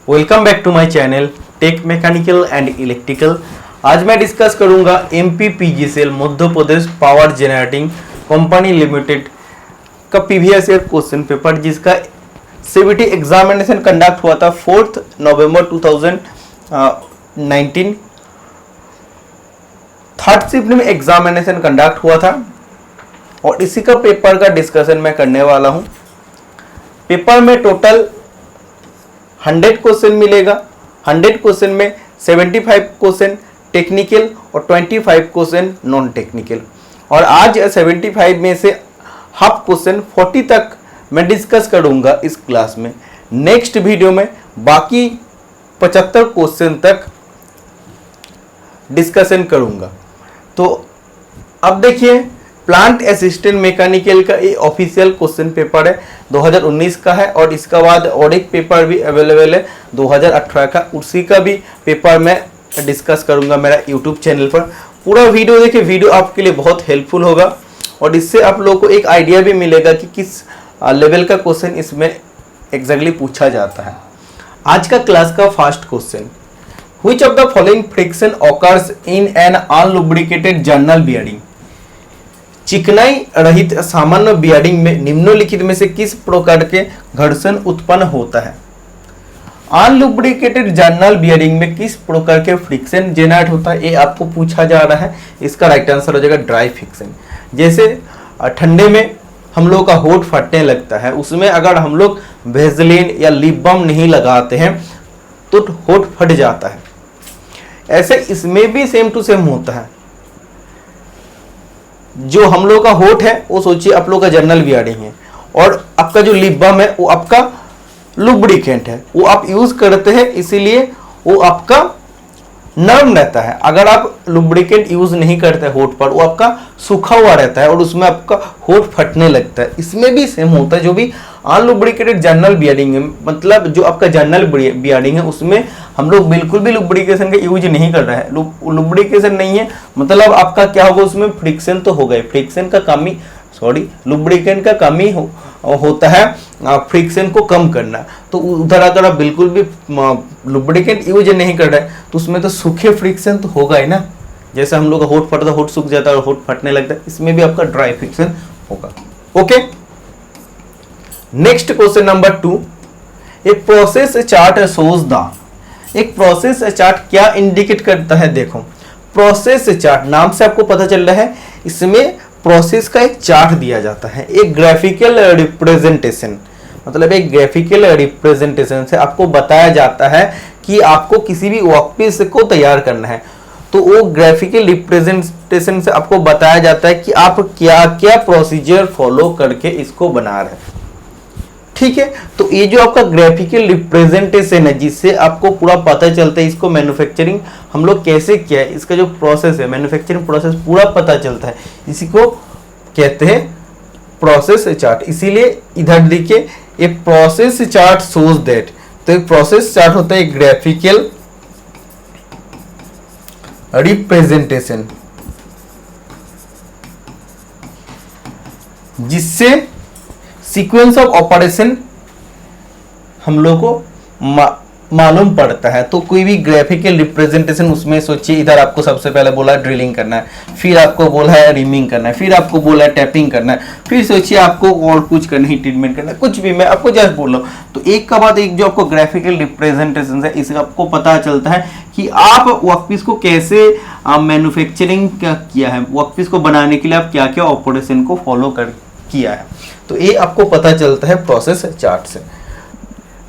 Welcome back to my channel tech mechanical and electrical. आज मैं discuss करूंगा MPPGCL Madhya Pradesh power generating company limited का previous year question paper, जिसका CBT examination conduct हुआ था 4 November 2019। Third shift में examination conduct हुआ था और इसी का पेपर का डिस्कशन मैं करने वाला हूं। पेपर में टोटल 100 क्वेश्चन मिलेगा। 100 क्वेश्चन में 75 क्वेश्चन टेक्निकल और 25 क्वेश्चन नॉन टेक्निकल। और आज 75 में से हाफ क्वेश्चन 40 तक मैं डिस्कस करूंगा इस क्लास में। नेक्स्ट वीडियो में बाकी 75 क्वेश्चन तक डिस्कशन करूंगा। तो अब देखिए, प्लांट असिस्टेंट मैकेनिकल का ये ऑफिशियल क्वेश्चन पेपर है, 2019 का है। और इसका बाद और एक पेपर भी अवेलेबल है 2018 का, उसी का भी पेपर मैं डिस्कस करूंगा मेरा यूट्यूब चैनल पर। पूरा वीडियो देखिए, वीडियो आपके लिए बहुत हेल्पफुल होगा और इससे आप लोगों को एक आइडिया भी मिलेगा कि किस लेवल का क्वेश्चन इसमें एग्जैक्टली पूछा जाता है। आज का क्लास का first question, which of the following friction occurs in an unlubricated journal bearing. चिकनाई रहित सामान्य बियरिंग में निम्नलिखित में से किस प्रकार के घर्षण उत्पन्न होता है। अनलुब्रिकेटेड जर्नल बियरिंग में किस प्रकार के फ्रिक्शन जनरेट होता है, ये आपको पूछा जा रहा है। इसका राइट आंसर हो जाएगा ड्राई फ्रिक्शन। जैसे ठंडे में हम लोग का होठ फटने लगता है, उसमें अगर हम लोग वेसलीन या लिप बाम नहीं लगाते हैं तो होठ फट जाता है। ऐसे इसमें भी सेम टू सेम होता है। जो हम लोग का होठ है वो सोचिए आप लोग का जर्नल बियरिंग है, और आपका जो लिप बाम है वो आपका लुब्रिकेंट है, वो आप यूज करते हैं, इसीलिए वो आपका नरम रहता है। अगर आप लुब्रिकेंट यूज नहीं करते होठ पर, वो आपका सूखा हुआ रहता है और उसमें आपका होठ फटने लगता है। इसमें भी सेम होता है। जो भी अनलुब्रिकेटेड जर्नल बियरिंग है, मतलब जो आपका जर्नल बियरिंग है, उसमें हम लोग बिल्कुल भी लुब्रिकेशन का यूज नहीं कर रहे हैं। लुब्रिकेशन नहीं है मतलब आपका क्या होगा, उसमें फ्रिक्शन तो होगा ही। फ्रिक्शन का कमी लुब्रिकेंट का कमी होता है फ्रिक्शन को कम करना। तो उधर अगर आप बिल्कुल भी लुब्रिकेंट यूज नहीं कर रहे तो उसमें तो सूखे फ्रिक्शन तो होगा ही ना। जैसे हम लोग का होठ फटता, होठ सूख जाता है और होठ फटने लगता है, इसमें भी आपका ड्राई फ्रिक्शन होगा। Okay, next question number 2, a process chart shows the. एक प्रोसेस चार्ट क्या इंडिकेट करता है। देखो, प्रोसेस चार्ट नाम से आपको पता चल रहा है, इसमें प्रोसेस का एक चार्ट दिया जाता है, एक ग्राफिकल रिप्रेजेंटेशन। मतलब एक ग्राफिकल रिप्रेजेंटेशन से आपको बताया जाता है कि आपको किसी भी वर्कपीस को तैयार करना है, तो वो ग्राफिकल रिप्रेजेंटेशन से आपको बताया जाता है कि आप क्या क्या प्रोसीजर फॉलो करके इसको बना रहे हैं। ठीक है, तो ये जो आपका ग्राफिकल रिप्रेजेंटेशन है, जिससे आपको पूरा पता चलता है इसको मैन्युफैक्चरिंग हम लोग कैसे किया है, इसका जो प्रोसेस है मैन्युफैक्चरिंग प्रोसेस पूरा पता चलता है। इसी को कहते हैं प्रोसेस चार्ट। इसीलिए इधर देखिए, ये प्रोसेस चार्ट शोज दैट। तो एक प्रोसेस चार्ट होता है ग्राफिकल रिप्रेजेंटेशन, जिससे सीक्वेंस ऑफ ऑपरेशन हम लोग को मालूम पड़ता है। तो कोई भी ग्राफिकल रिप्रेजेंटेशन, उसमें सोचिए इधर आपको सबसे पहले बोला ड्रिलिंग करना है, फिर आपको बोला है रिमिंग करना है, फिर आपको बोला है टैपिंग करना है, फिर सोचिए आपको और कुछ करना है, ट्रीटमेंट करना है, कुछ भी मैं आपको जस्ट बोल रहा हूँ। तो एक का बाद एक जो आपको ग्राफिकल रिप्रेजेंटेशन है, इससे आपको पता चलता है कि आप वर्कपीस को कैसे मैन्युफैक्चरिंग किया है, वर्कपीस को बनाने के लिए आप क्या क्या ऑपरेशन को फॉलो किया है। तो ये आपको पता चलता है प्रोसेस चार्ट से।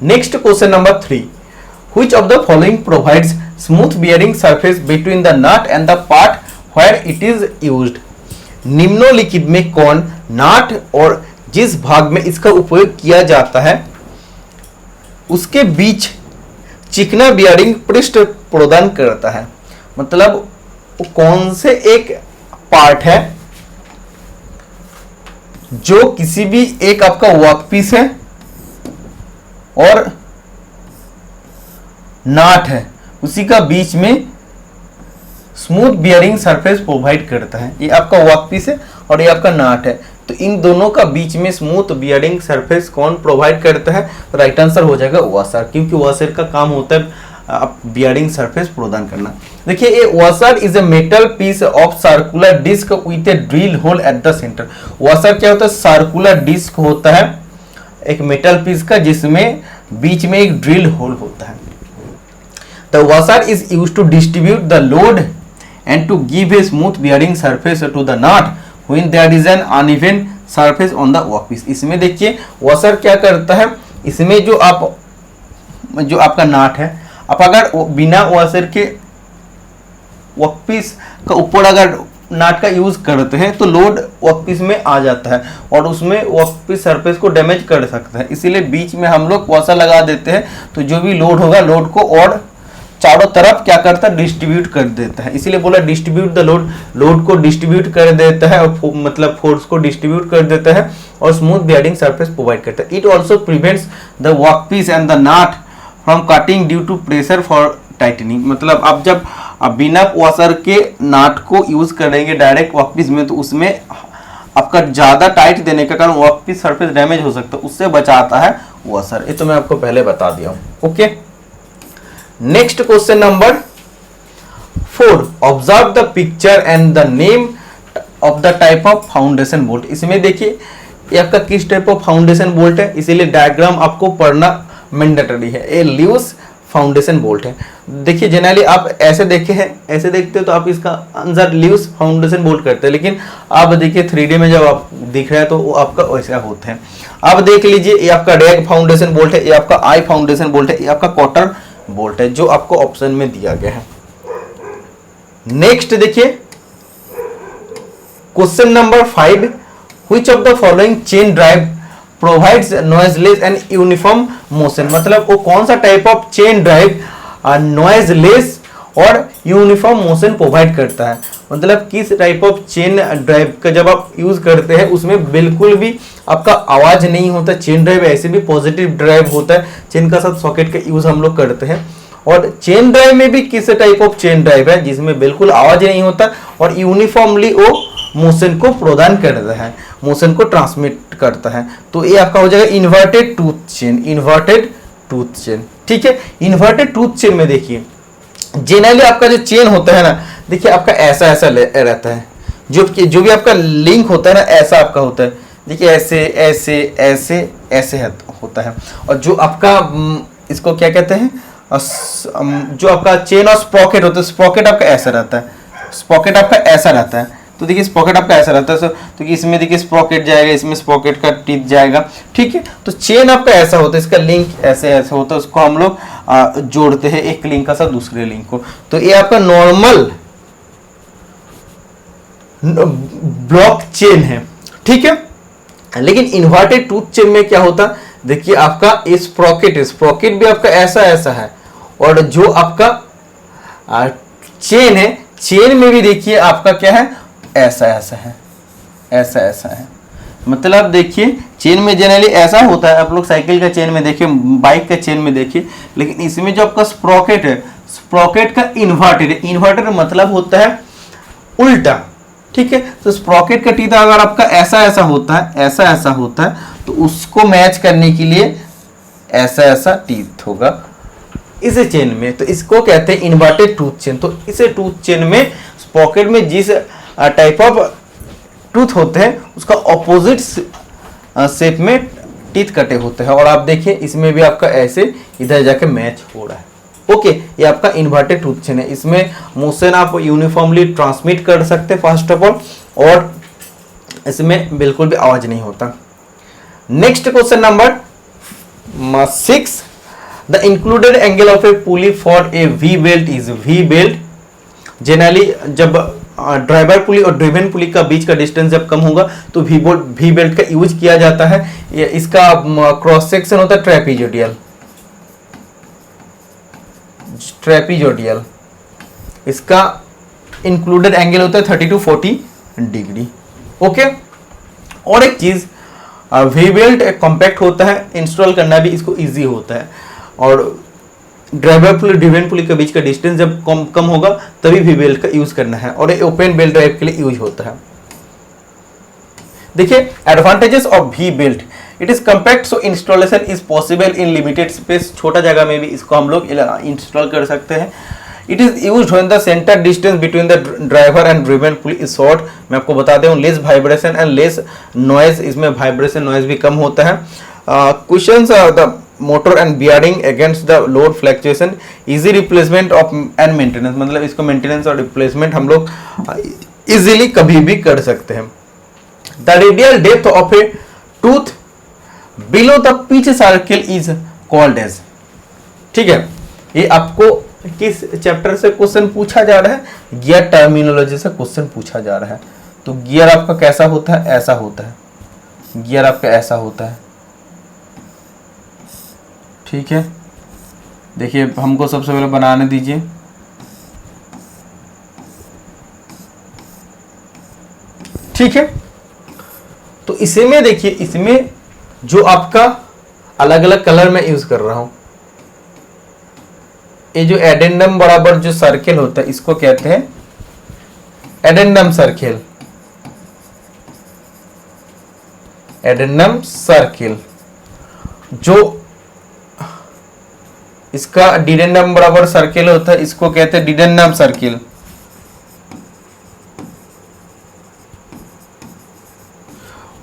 Next question number 3, which of the following provides smooth bearing surface between the nut and the part where it is used. निम्नलिखित में कौन नट और जिस भाग में इसका उपयोग किया जाता है उसके बीच चिकना बियरिंग पृष्ठ प्रदान करता है। मतलब वो कौन से एक पार्ट है जो किसी भी एक आपका वर्कपीस है और नाट है, उसी का बीच में स्मूथ बियरिंग सरफेस प्रोवाइड करता है। ये आपका वर्कपीस है और ये आपका नाट है। तो इन दोनों का बीच में स्मूथ बियरिंग सरफेस कौन प्रोवाइड करता है? राइट आंसर हो जाएगा वॉशर, क्योंकि वॉशर का काम होता है बियरिंग सरफेस प्रदान करना। देखिए a washer is a metal piece of circular disc with a drill hole at the centre. Washer क्या होता है? सर्कुलर डिस्क होता है एक मेटल पीस का जिसमें बीच में एक ड्रिल होल होता है। The washer is used to distribute the load and to give a smooth bearing surface to the nut when there is an uneven surface on the workpiece। इसमें देखिए washer क्या करता है, इसमें जो आपका नाट है, आप अगर बिना वॉशर के वर्कपीस का ऊपर अगर नाट का यूज करते हैं तो लोड वर्कपीस में आ जाता है और उसमें वर्कपीस सरफेस को डैमेज कर सकता है। इसीलिए बीच में हम लोग वॉशर लगा देते हैं, तो जो भी लोड होगा लोड को और चारों तरफ क्या करता है? डिस्ट्रीब्यूट कर देता है। इसीलिए बोला डिस्ट्रीब्यूट द लोड, लोड को डिस्ट्रीब्यूट कर देता है और मतलब फोर्स को डिस्ट्रीब्यूट कर देता है और स्मूथ बियरिंग सरफेस प्रोवाइड करता है। It also prevents the workpiece and the nut from cutting due to pressure for tightening. मतलब आप जब बिना वॉशर के नाट को यूज करेंगे डायरेक्ट वर्कपीस में, तो उसमें आपका ज्यादा टाइट देने के कारण वर्कपीस सरफेस डैमेज हो सकता है, उससे बचाता है वॉशर। ये तो मैं आपको पहले बता दिया हूं। Okay, next question number 4, observe the picture and the name of the type of foundation bolt. इसमें देखिए ये आपका किस टाइप ऑफ फाउंडेशन बोल्ट है, इसीलिए डायग्राम आपको पढ़ना मैंडेटरी है। ए लूज फाउंडेशन बोल्ट है। देखिए जनरली आप ऐसे देखे हैं, ऐसे देखते हो तो आप इसका आंसर लूज फाउंडेशन बोल्ट करते हैं, लेकिन आप देखिए 3D में जब आप दिख रहा है तो वो आपका वैसा होता है। आप देख लीजिए ये आपका रैग फाउंडेशन बोल्ट है, ये आपका आई फाउंडेशन बोल्ट है, ये आपका क्वार्टर बोल्ट है जो आपको ऑप्शन में दिया गया है। नेक्स्ट देखिए question number 5, which of the following chain drive provides noiseless and uniform motion. मतलब वो कौन सा type of chain drive noiseless और यूनिफॉर्म मोशन प्रोवाइड करता है। मतलब किस टाइप ऑफ चेन ड्राइव का जब आप यूज करते हैं उसमें बिल्कुल भी आपका आवाज नहीं होता। चेन ड्राइव ऐसे भी पॉजिटिव ड्राइव होता है, चेन का साथ सॉकेट का यूज हम लोग करते हैं। और चेन ड्राइव में भी किस टाइप ऑफ चेन ड्राइव है जिसमें बिल्कुल आवाज नहीं होता और यूनिफॉर्मली वो मोशन को प्रदान करता है, मोशन को ट्रांसमिट करता है। तो ये आपका हो जाएगा inverted tooth chain, inverted tooth chain. ठीक है, इन्वर्टेड टूथ चेन में देखिए जनरली आपका जो चेन होता है ना, देखिए आपका ऐसा ऐसा रहता है, जो भी आपका लिंक होता है ना ऐसा आपका होता है। देखिए ऐसे ऐसे ऐसे ऐसे होता है। और जो आपका इसको क्या कहते हैं, जो आपका चेन और स्प्रॉकेट होता है, स्प्रॉकेट आपका ऐसा रहता है, स्प्रॉकेट आपका ऐसा रहता है। तो देखिए स्प्रॉकेट आपका ऐसा रहता है, तो इसमें देखिए स्प्रॉकेट जाएगा, इसमें स्प्रॉकेट का टिप जाएगा। ठीक है, तो चेन आपका ऐसा होता है, इसका लिंक ऐसे ऐसे होता है, उसको हम लोग जोड़ते हैं एक लिंक का साथ दूसरे लिंक को। तो ये आपका नॉर्मल ब्लॉक चेन है। ठीक है, लेकिन इन्वर्टेड टूथ चेन में क्या होता है, देखिए आपका स्प्रॉकेट भी आपका ऐसा ऐसा है और जो आपका चेन है, चेन में भी देखिए आपका क्या है, ऐसा ऐसा है, ऐसा ऐसा है। मतलब देखिए चेन में जनरली ऐसा होता है, आप लोग साइकिल का चेन में देखिए, बाइक का चेन में देखिए, लेकिन इसमें जो आपका स्प्रॉकेट है, स्प्रॉकेट का इन्वर्टेड है। इन्वर्टेड मतलब होता है उल्टा। ठीक है, तो स्प्रॉकेट का टीथ अगर आपका ऐसा ऐसा होता है, ऐसा ऐसा होता है, तो उसको मैच करने के लिए ऐसा ऐसा टीथ होगा इस चेन में, तो इसको कहते हैं इन्वर्टेड टूथ चेन। तो इस टूथ चेन में स्प्रॉकेट में जिस टाइप ऑफ टूथ होते हैं उसका ऑपोजिट शेप में टीथ कटे होते हैं। और आप देखिए इसमें भी आपका ऐसे इधर जाके मैच हो रहा है। ओके, ये आपका इन्वर्टेड टूथ चेन है। इसमें मोशन आप यूनिफॉर्मली ट्रांसमिट कर सकते हैं फर्स्ट ऑफ ऑल, और इसमें बिल्कुल भी आवाज नहीं होता। Next question number 6, the included angle of A pulley for A V belt is. We belt generally जब ड्राइवर पुली और ड्रिवन पुली का बीच का डिस्टेंस जब कम होगा तो वी बेल्ट का यूज किया जाता है। इसका क्रॉस सेक्शन होता है ट्रेपीजोडियल, ट्रेपीजोडियल। इसका इंक्लूडेड एंगल होता है 30 to 40 डिग्री। ओके, और एक चीज वी बेल्ट कॉम्पैक्ट होता है, इंस्टॉल करना भी इसको इजी होता है। और ड्राइवर पुली ड्रिवन पुली के बीच का डिस्टेंस जब कम होगा तभी वी बेल्ट का यूज करना है, और ये ओपन बेल्ट ड्राइव के लिए यूज होता है। देखिए advantages of we belt, it is compact so installation is possible in limited space, छोटा जगह में भी इसको हम लोग इंस्टॉल कर सकते हैं। It is used when the centre distance between the driver and driven pulley is short, मैं आपको बता दूं less vibration and less noise, इसमें वाइब्रेशन नॉइज भी कम होता है। Questions the motor and bearing against the load fluctuation, easy replacement of and maintenance, मतलब इसको मेंटेनेंस और रिप्लेसमेंट हम लोग इजीली कभी भी कर सकते हैं। The radial depth of a tooth below the pitch circle is called as, ठीक है, ये आपको किस चैप्टर से क्वेश्चन पूछा जा रहा है, गियर टर्मिनोलॉजी से क्वेश्चन पूछा जा रहा है। तो गियर आपका कैसा होता है, ऐसा होता है, गियर आपका ऐसा होता है, ठीक है। देखिए हमको सबसे पहले बनाने दीजिए, ठीक है। तो इसमें देखिए, इसमें जो आपका अलग अलग कलर में यूज कर रहा हूं, ये जो एडेंडम बराबर जो सर्किल होता है इसको कहते हैं एडेंडम सर्किल, एडेंडम सर्किल। जो इसका डिडेंडम बराबर सर्किल होता है इसको कहते हैं डिडेंडम सर्किल।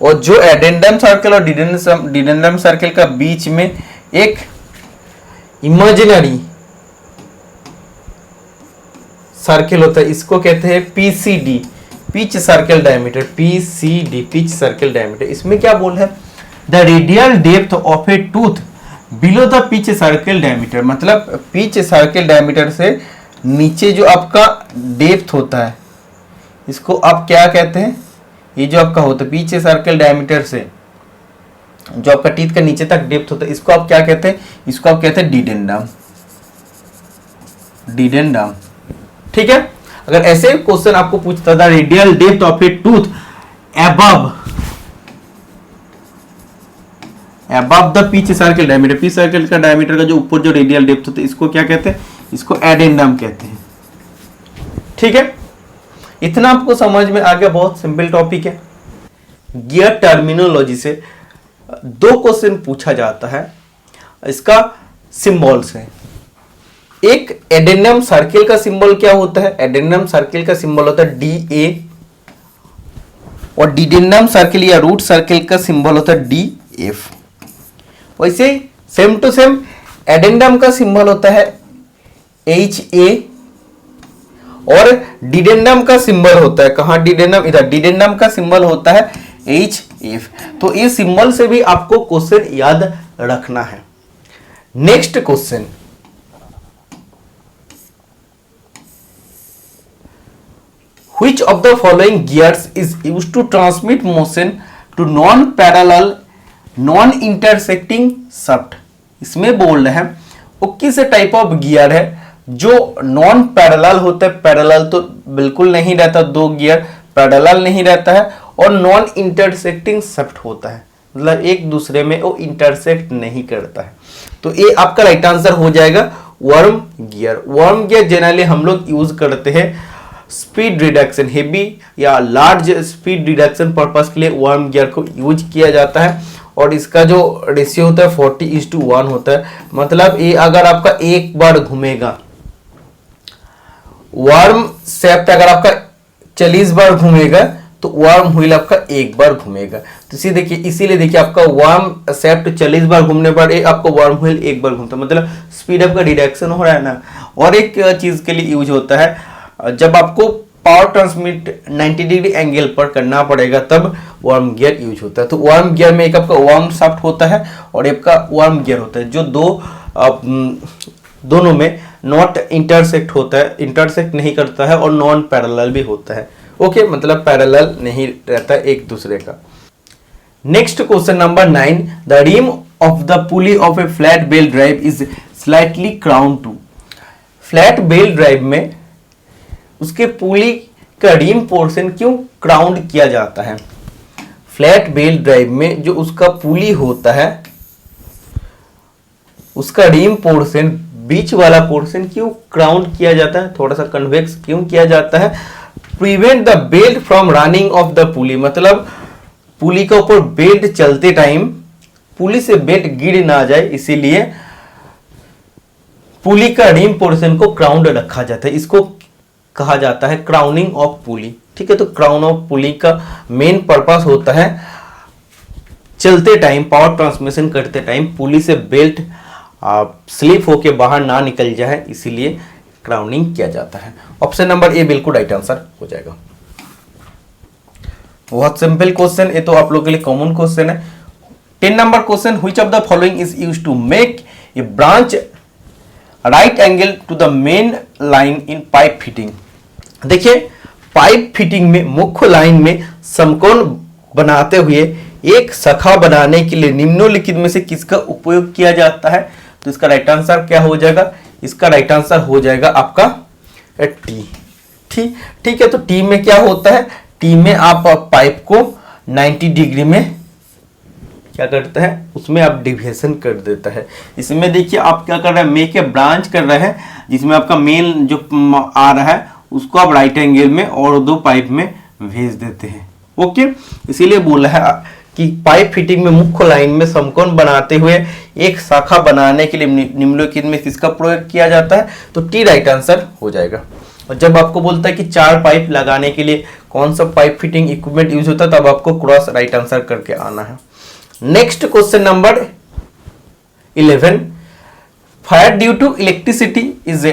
और जो एडेंडम सर्किल और डिडेंडम सर्किल का बीच में एक इमेजिनरी सर्किल होता है इसको कहते हैं PCD, pitch circle diameter, PCD pitch circle diameter. इसमें क्या बोल है, the radial depth of a tooth below the pitch circle diameter, मतलब पिच सर्किल डायमीटर से नीचे जो आपका डेप्थ होता है इसको आप क्या कहते हैं, ये जो आपका होता है पिच सर्किल डायमीटर से जो आपका टीथ का नीचे तक डेप्थ होता है इसको आप क्या कहते हैं, इसको आप कहते हैं डिडेंडम, डिडेंडम, ठीक है। अगर ऐसे क्वेश्चन आपको पूछता था radial depth of a tooth above the pitch circle diameter, pitch circle का डायमीटर का जो ऊपर जो रेडियल डेप्थ होता है इसको क्या कहते हैं, इसको एडेंडम कहते हैं, ठीक है। इतना आपको समझ में आ गया, बहुत सिंपल टॉपिक है। गियर टर्मिनोलॉजी से दो क्वेश्चन पूछा जाता है, इसका सिंबल से। एक एडेंडम सर्किल का सिंबल क्या होता है, एडेंडम सर्किल का सिंबल होता है DA, और डिडेंडम सर्किल या रूट सर्किल का सिंबल होता है DF। वैसे ही सेम टू सेम एडेंडम का सिंबल होता है HA और डिडेंडम का सिंबल होता है, कहां डिडेंडम, इधर डिडेंडम का सिंबल होता है HF। तो इस सिंबल से भी आपको क्वेश्चन याद रखना है। Next question, which of the following gears is used to transmit motion to non-parallel non-intersecting shaft? इसमें बोल रहे हैं वो किस टाइप ऑफ गियर है जो नॉन पैरेलल होता है, पैरेलल तो बिल्कुल नहीं रहता, दो गियर पैरेलल नहीं रहता है, और नॉन इंटरसेक्टिंग शाफ्ट होता है, मतलब एक दूसरे में वो इंटरसेक्ट नहीं करता है। तो ये आपका राइट आंसर हो जाएगा worm gear. Worm gear generally हम लोग यूज करते हैं स्पीड रिडक्शन, हेवी या लार्ज स्पीड रिडक्शन पर्पस के लिए वर्म गियर को यूज किया जाता है, और इसका जो रेशियो होता है 40:1 होता है। मतलब ये अगर आपका एक बार घूमेगा, वर्म शेफ्ट अगर आपका 40 बार घूमेगा तो वर्म व्हील आपका एक बार घूमेगा। तो इसीलिए देखिए आपका वर्म शेफ्ट 40 बार घूमने पर आपको वर्म व्हील एक बार घूमता है, मतलब स्पीड आपका रिडक्शन हो रहा है ना। और एक चीज के लिए यूज होता है जब आपको पावर ट्रांसमिट 90 डिग्री एंगल पर करना पड़ेगा तब वर्म गियर यूज होता है। तो वर्म गियर में एक आपका वर्म शाफ्ट होता है और एक का वर्म गियर होता है, जो दोनों में नॉट इंटरसेक्ट होता है, इंटरसेक्ट नहीं करता है, और नॉन पैरेलल भी होता है। ओके, मतलब पैरेलल नहीं रहता एक दूसरे का। Next question number 9, the rim of the pulley of a flat belt drive is slightly crown to. Flat belt drive में उसके पुली का रिम पोर्शन क्यों क्राउंड किया जाता है? फ्लैट बेल ड्राइव में जो उसका पुली होता है उसका रिम पोर्शन, बीच वाला पोर्शन क्यों क्राउंड किया जाता है, थोड़ा सा कन्वेक्स क्यों किया जाता है? Prevent the belt from running of the पुली, मतलब पुली के ऊपर बेल्ट चलते टाइम पुली से बेल्ट गिर ना जाए, इसीलिए पुली का रिम पोर्शन को क्राउंड रखा जाता है। इसको कहा जाता है क्राउनिंग ऑफ पुली। ठीक है, तो क्राउन ऑफ पुली का मेन पर्पस होता है चलते टाइम, पावर ट्रांसमिशन करते टाइम पुली से बेल्ट स्लिप होके बाहर ना निकल जाए, इसीलिए क्राउनिंग किया जाता है। ऑप्शन नंबर ए बिल्कुल राइट आंसर हो जाएगा। बहुत सिंपल क्वेश्चन, ये तो आप लोगों के लिए कॉमन क्वेश्चन है। 10 number question, which of the following is used to make a branch right angle to the main line in pipe fitting. देखिए, पाइप फिटिंग में मुख्य लाइन में समकोण बनाते हुए एक शाखा बनाने के लिए निम्नलिखित में से किसका उपयोग किया जाता है? तो इसका राइट आंसर क्या हो जाएगा? इसका राइट आंसर हो जाएगा आपका टी। ठीक है, तो टी में क्या होता है? टी में आप पाइप को 90 डिग्री में क्या करता है, उसमें आप डिविएशन कर देता है। इसमें देखिए आप क्या कर रहे हैं, मेक ए ब्रांच कर रहे हैं, जिसमें आपका मेन जो आ रहा है उसको आप राइट एंगल में और दो पाइप में भेज देते हैं। ओके, इसीलिए बोला है कि पाइप फिटिंग में मुख्य लाइन में समकोण बनाते हुए एक शाखा बनाने के लिए निम्नलिखित में किसका प्रयोग किया जाता है? तो टी राइट आंसर हो जाएगा। और जब आपको बोलता है कि 4 पाइप लगाने के लिए कौन सा पाइप फिटिंग इक्विपमेंट यूज होता है, तब आपको क्रॉस राइट आंसर करके आना है। Next question number 11, fire due to electricity is a,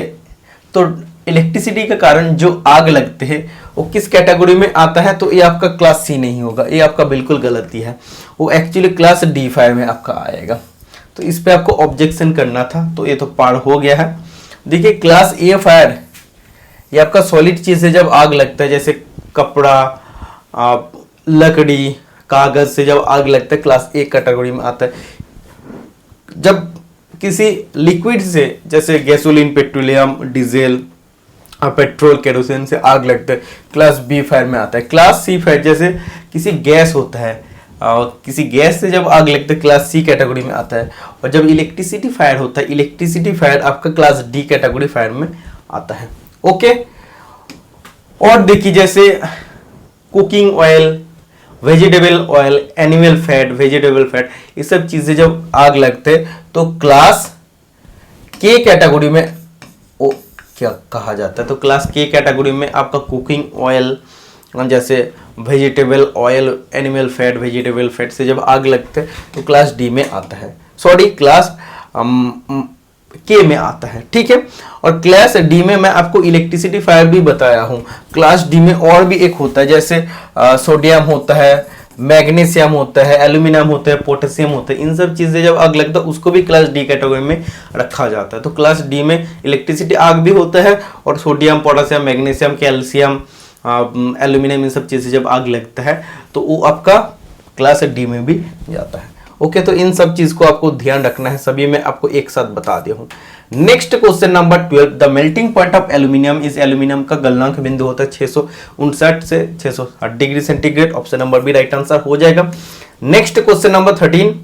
तो इलेक्ट्रिसिटी के कारण जो आग लगते हैं वो किस कैटेगरी में आता है? तो ये आपका क्लास सी नहीं होगा, ये आपका बिल्कुल गलती है, वो एक्चुअली क्लास डी फायर में आपका आएगा। तो इस पे आपको ऑब्जेक्शन करना था, तो ये तो पार हो गया है। देखिए, क्लास ए फायर ये आपका सॉलिड चीज से जब आग लगता है, जैसे कपड़ा, लकड़ी, कागज से जब आग लगता है, क्लास ए कैटेगरी में आता है। जब किसी लिक्विड से, जैसे gasoline, petroleum, diesel, petrol, kerosene से आग लगता है, क्लास बी फायर में आता है। क्लास सी फायर जैसे किसी गैस होता है, किसी गैस से जब आग लगता है, क्लास सी कैटेगरी में आता है। और जब इलेक्ट्रिसिटी फायर होता है, इलेक्ट्रिसिटी फायर आपका क्लास डी कैटेगरी फायर में आता है। ओके, और देखिए जैसे cooking oil, vegetable oil, animal fat, vegetable fat, ये सब चीजें जब आग लगते तो क्लास के कैटेगरी में ओ क्या कहा जाता है? तो क्लास के कैटेगरी में आपका कुकिंग ऑयल, जैसे vegetable oil, animal fat, vegetable fat से जब आग लगते तो क्लास डी में आता है, सॉरी क्लास के में आता है। ठीक है, और क्लास डी में मैं आपको इलेक्ट्रिसिटी फायर भी बताया हूं। क्लास डी में और भी एक होता है, जैसे सोडियम होता है, मैग्नीशियम होता है, एल्यूमिनियम होता है, पोटेशियम होता है। इन सब चीजें जब आग लगता है उसको भी क्लास डी कैटेगरी में रखा जाता है। तो क्लास डी में इलेक्ट्रिसिटी आग भी होता है, और sodium, potassium, magnesium, calcium, aluminium, इन सब चीजें जब आग लगता है तो वो आपका क्लास डी में भी जाता है। ओके, तो इन सब चीज को आपको ध्यान रखना है, सभी मैं आपको एक साथ बता दिया हूं। Next question number 12, the melting point of aluminium is, aluminium का गलनांक बिंदु होता है 659 से 660 degree centigrade. Option number B right answer हो जाएगा। Next question number 13,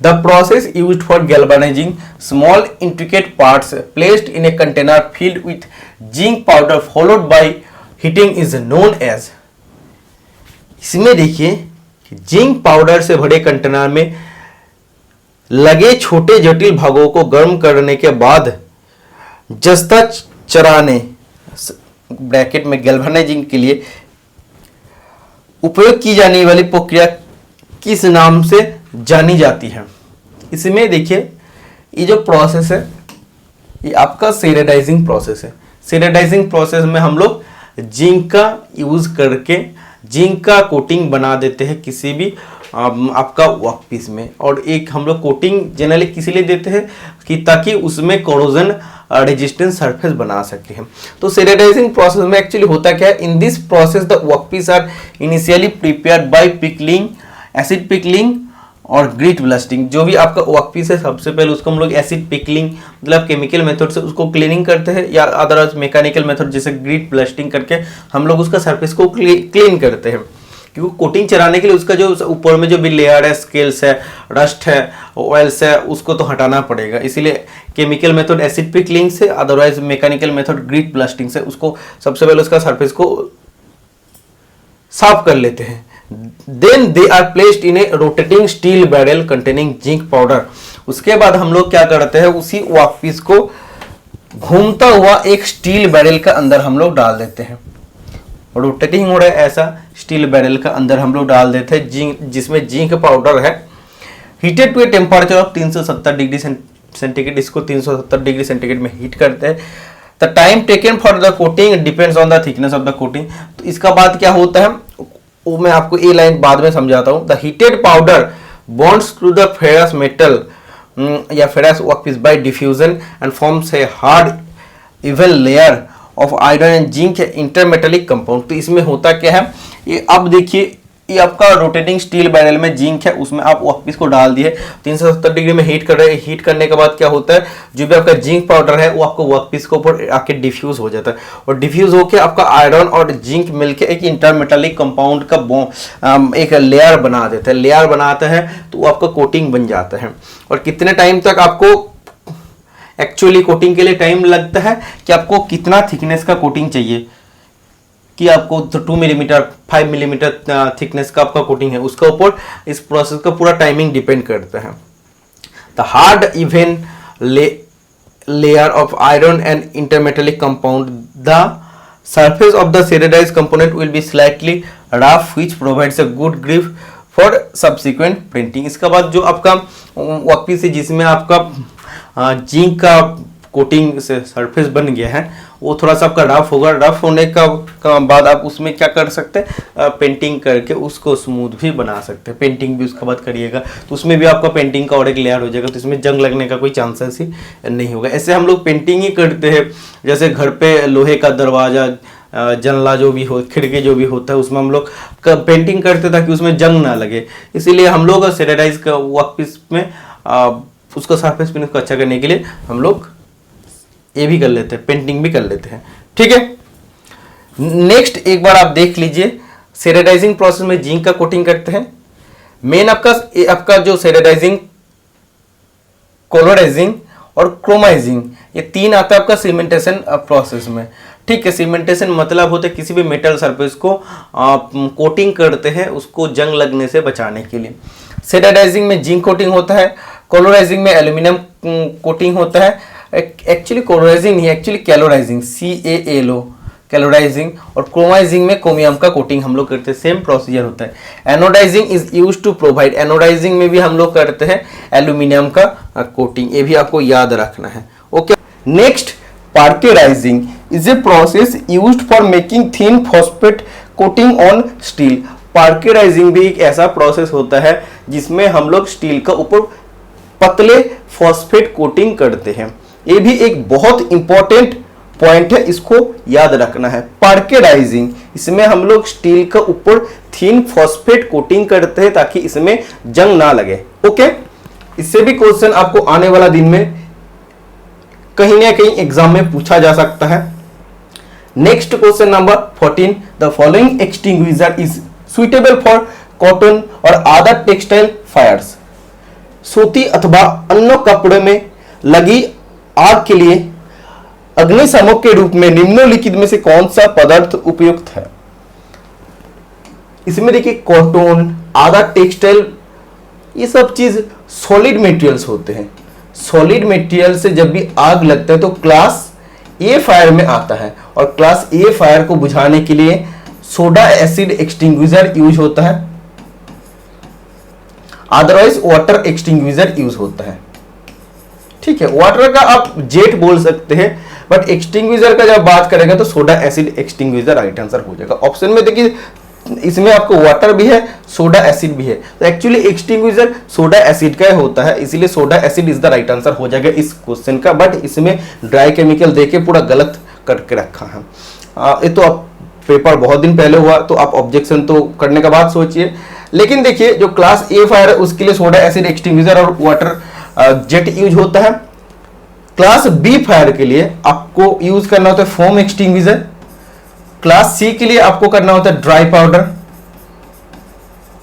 the process used for galvanising small intricate parts placed in a container filled with zinc powder followed by heating is known as. इसमें देखिए zinc powder से भरे container में लगे छोटे जटिल भागों को गर्म करने के बाद जस्ता चराने ब्रैकेट में गैल्वेनाइजिंग के लिए उपयोग की जाने वाली प्रक्रिया किस नाम से जानी जाती है? इसमें देखिए ये जो प्रोसेस है ये आपका सेरेडाइजिंग प्रोसेस है। सेरेडाइजिंग प्रोसेस में हम लोग जिंक का यूज करके जिंक का कोटिंग बना देते हैं किसी भी आपका वर्कपीस में। और एक हम लोग कोटिंग जनरली किसी लिए देते हैं कि ताकि उसमें कोरोजन रेजिस्टेंट सरफेस बना सके हम। तो सेरेडाइजिंग प्रोसेस में एक्चुअली होता क्या है, in this process the workpiece are initially prepared by pickling, acid pickling और ग्रीट ब्लास्टिंग। जो भी आपका वर्कपीस है सबसे पहले उसको हम लोग एसिड पिकलिंग मतलब केमिकल मेथड से उसको क्लीनिंग करते हैं, या अदरवाइज मैकेनिकल मेथड जैसे ग्रीट ब्लास्टिंग करके हम लोग उसका सरफेस को क्लीन करते हैं। क्योंकि कोटिंग चराने के लिए उसका जो ऊपर में जो भी लेयर है, स्केल्स है, रस्ट है, ऑयल्स है, उसको तो हटाना पड़ेगा। इसीलिए केमिकल मेथड एसिड पिकलिंग से, otherwise mechanical method greet blasting से उसको सबसे पहले उसका सरफेस को साफ कर लेते हैं। Then they are placed in a rotating steel barrel containing zinc powder. उसके बाद हम लोग क्या करते हैं, उसी वर्कपीस को घूमता हुआ एक स्टील बैरल का अंदर हम लोग डाल देते हैं। रोटेटिंग हो रहा है, ऐसा स्टील बैरल का अंदर हम लोग डाल देते हैं जिंक, जिसमें जिंक पाउडर है। Heated to a temperature of 370 degree centigrade, इसको 370 डिग्री सेंटीग्रेड में हीट करते हैं। The time taken for the coating depends on the thickness of the coating. तो इसका बाद क्या होता है वो मैं आपको ये लाइन बाद में समझाता हूँ। The heated powder bonds to the ferrous metal या ferrous workpiece by diffusion and forms a hard even layer of iron and zinc intermetallic compound. तो इसमें होता क्या है, ये अब देखिए, ये आपका रोटेटिंग स्टील बैरल में जिंक है, उसमें आप वर्कपीस को डाल दिए, 370 डिग्री में हीट कर रहे हैं। हीट करने के बाद क्या होता है, जो भी आपका जिंक पाउडर है वो आपको वर्कपीस के ऊपर आके डिफ्यूज हो जाता है, और डिफ्यूज होके आपका आयरन और जिंक मिलके एक इंटरमेटालिक कंपाउंड का एक लेयर बना देता है। लेयर बनाता है तो वो आपका कोटिंग बन जाता है। और कितने टाइम तक आपको एक्चुअली कोटिंग के लिए टाइम लगता है, कि आपको कितना थिकनेस का कोटिंग चाहिए, कि आपको 2 मिलीमीटर 5 मिलीमीटर थिकनेस का आपका कोटिंग है, उसके ऊपर इस प्रोसेस का पूरा टाइमिंग डिपेंड करता है। The hard even layer of iron and intermetallic compound, the surface of the sherardize component will be slightly rough which provides a good grip for subsequent printing. इसके बाद जो आपका वर्कपीस है जिसमें आपका जिंक का कोटिंग से सरफेस बन गया है, वो थोड़ा सा आपका रफ होगा। रफ होने का बाद आप उसमें क्या कर सकते हैं, पेंटिंग करके उसको स्मूथ भी बना सकते हैं। पेंटिंग भी उसके बाद करिएगा तो उसमें भी आपका पेंटिंग का और एक लेयर हो जाएगा, तो इसमें जंग लगने का कोई चांसेस ही नहीं होगा। ऐसे हम लोग पेंटिंग ही करते हैं, जैसे घर पे लोहे का दरवाजा, जंगला जो भी हो, खिड़की जो भी होता है, उसमें हम लोग पेंटिंग करते हैं ताकि उसमें जंग ना लगे। इसीलिए हम लोग सेरेडाइज का वर्कपीस में उसका सरफेस फिनिश को अच्छा करने के लिए हम लोग ये भी कर लेते हैं, पेंटिंग भी कर लेते हैं। ठीक है, नेक्स्ट एक बार आप देख लीजिए, सेरेडाइजिंग प्रोसेस में जिंक का कोटिंग करते हैं। मेन आपका जो सेरेडाइजिंग, कोलोराइजिंग और क्रोमाइजिंग, ये तीन आता है आपका सीमेंटेशन प्रोसेस में। ठीक है, सीमेंटेशन मतलब होता है किसी भी मेटल सरफेस को कोटिंग करते हैं उसको जंग लगने से बचाने के लिए। सेरेडाइजिंग में जिंक कोटिंग होता है, कोलोराइजिंग में एल्यूमिनियम कोटिंग होता है। एक्चुअली कोलोराइजिंग नहीं, एक्चुअली कैलोराइजिंग, CALO कैलोराइजिंग, और क्रोमाइजिंग में क्रोमियम का कोटिंग हम लोग करते हैं। सेम प्रोसीजर होता है। Anodizing is used to provide, anodizing में भी हम लोग करते हैं एल्यूमिनियम का कोटिंग, ये भी आपको याद रखना है। Okay, next parkerizing is a process used for making thin phosphate coating on steel. Parkerizing भी एक ऐसा प्रोसेस होता है जिसमें हम लोग स्टील का ऊपर पतले फॉस्फेट कोटिंग करते हैं। ये भी एक बहुत इंपॉर्टेंट पॉइंट है, इसको याद रखना है। पार्केराइजिंग, इसमें हम लोग स्टील का ऊपर थिन फॉस्फेट कोटिंग करते हैं ताकि इसमें जंग ना लगे। ओके, इससे भी क्वेश्चन आपको आने वाला दिन में कहीं ना कहीं एग्जाम में पूछा जा सकता है। Next question number 14, the following extinguisher is suitable for cotton और अदर टेक्सटाइल फायर्स। सूती अथवा अन्य कपड़े में लगी आग के लिए अग्निशामक के रूप में निम्नलिखित में से कौन सा पदार्थ उपयुक्त है। इसमें देखिए कॉटन, आधा टेक्सटाइल, ये सब चीज सॉलिड मटेरियल्स होते हैं। सॉलिड मटेरियल से जब भी आग लगता है तो क्लास ए फायर में आता है, और क्लास ए फायर को बुझाने के लिए सोडा एसिड एक्सटिंग्विशर यूज होता है, अदरवाइज वाटर एक्सटिंग्विशर यूज होता है। ठीक है, वाटर का आप जेट बोल सकते हैं, बट एक्सटिंग्विशर का जब बात करेंगे तो soda acid extinguisher right answer हो जाएगा। ऑप्शन में देखिए इसमें आपको वाटर भी है, सोडा एसिड भी है, तो एक्चुअली एक्सटिंग्विशर सोडा एसिड का होता है, इसीलिए soda acid is the right answer हो जाएगा इस क्वेश्चन का। बट इसमें ड्राई केमिकल देके पूरा गलत करके रखा है। ये तो आप पेपर बहुत दिन पहले हुआ, तो आप ऑब्जेक्शन तो करने के बाद सोचिए। लेकिन देखिए जो क्लास ए फायर है उसके लिए सोडा एसिड एक्सटिंग्विशर और वाटर जेट यूज होता है। क्लास बी फायर के लिए आपको यूज करना होता है फोम एक्सटिंग्विशर। क्लास सी के लिए आपको करना होता है ड्राई पाउडर,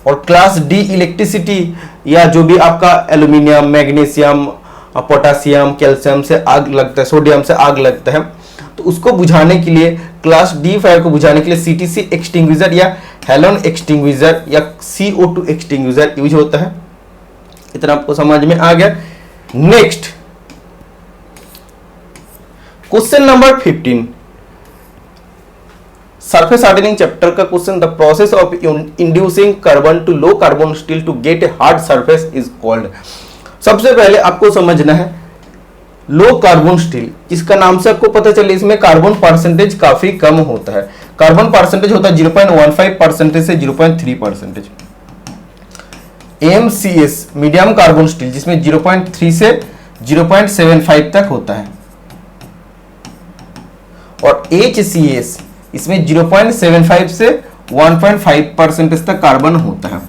और क्लास डी इलेक्ट्रिसिटी या जो भी आपका एल्यूमिनियम, मैग्नीशियम, पोटासियम, कैल्शियम से आग लगता है, सोडियम से आग लगता है, तो उसको बुझाने के लिए, क्लास डी फायर को बुझाने के लिए सीटीसी एक्सटिंग्विशर या हेलोन एक्सटिंग्विशर या CO2 एक्सटिंग्विशर यूज होता है। इतना आपको समझ में आ गया। Next question number 15, surface hardening chapter का question, the process of inducing carbon to low carbon steel to get a hard surface is called. सबसे पहले आपको समझना है लो कार्बन स्टील, जिसका नाम से आपको पता चले इसमें कार्बन परसेंटेज काफी कम होता है। कार्बन परसेंटेज होता है 0.15% से 0.3%। MCS मीडियम कार्बन स्टील, जिसमें 0.3 से 0.75 तक होता है। और HCS इसमें 0.75 से 1.5% तक कार्बन होता है।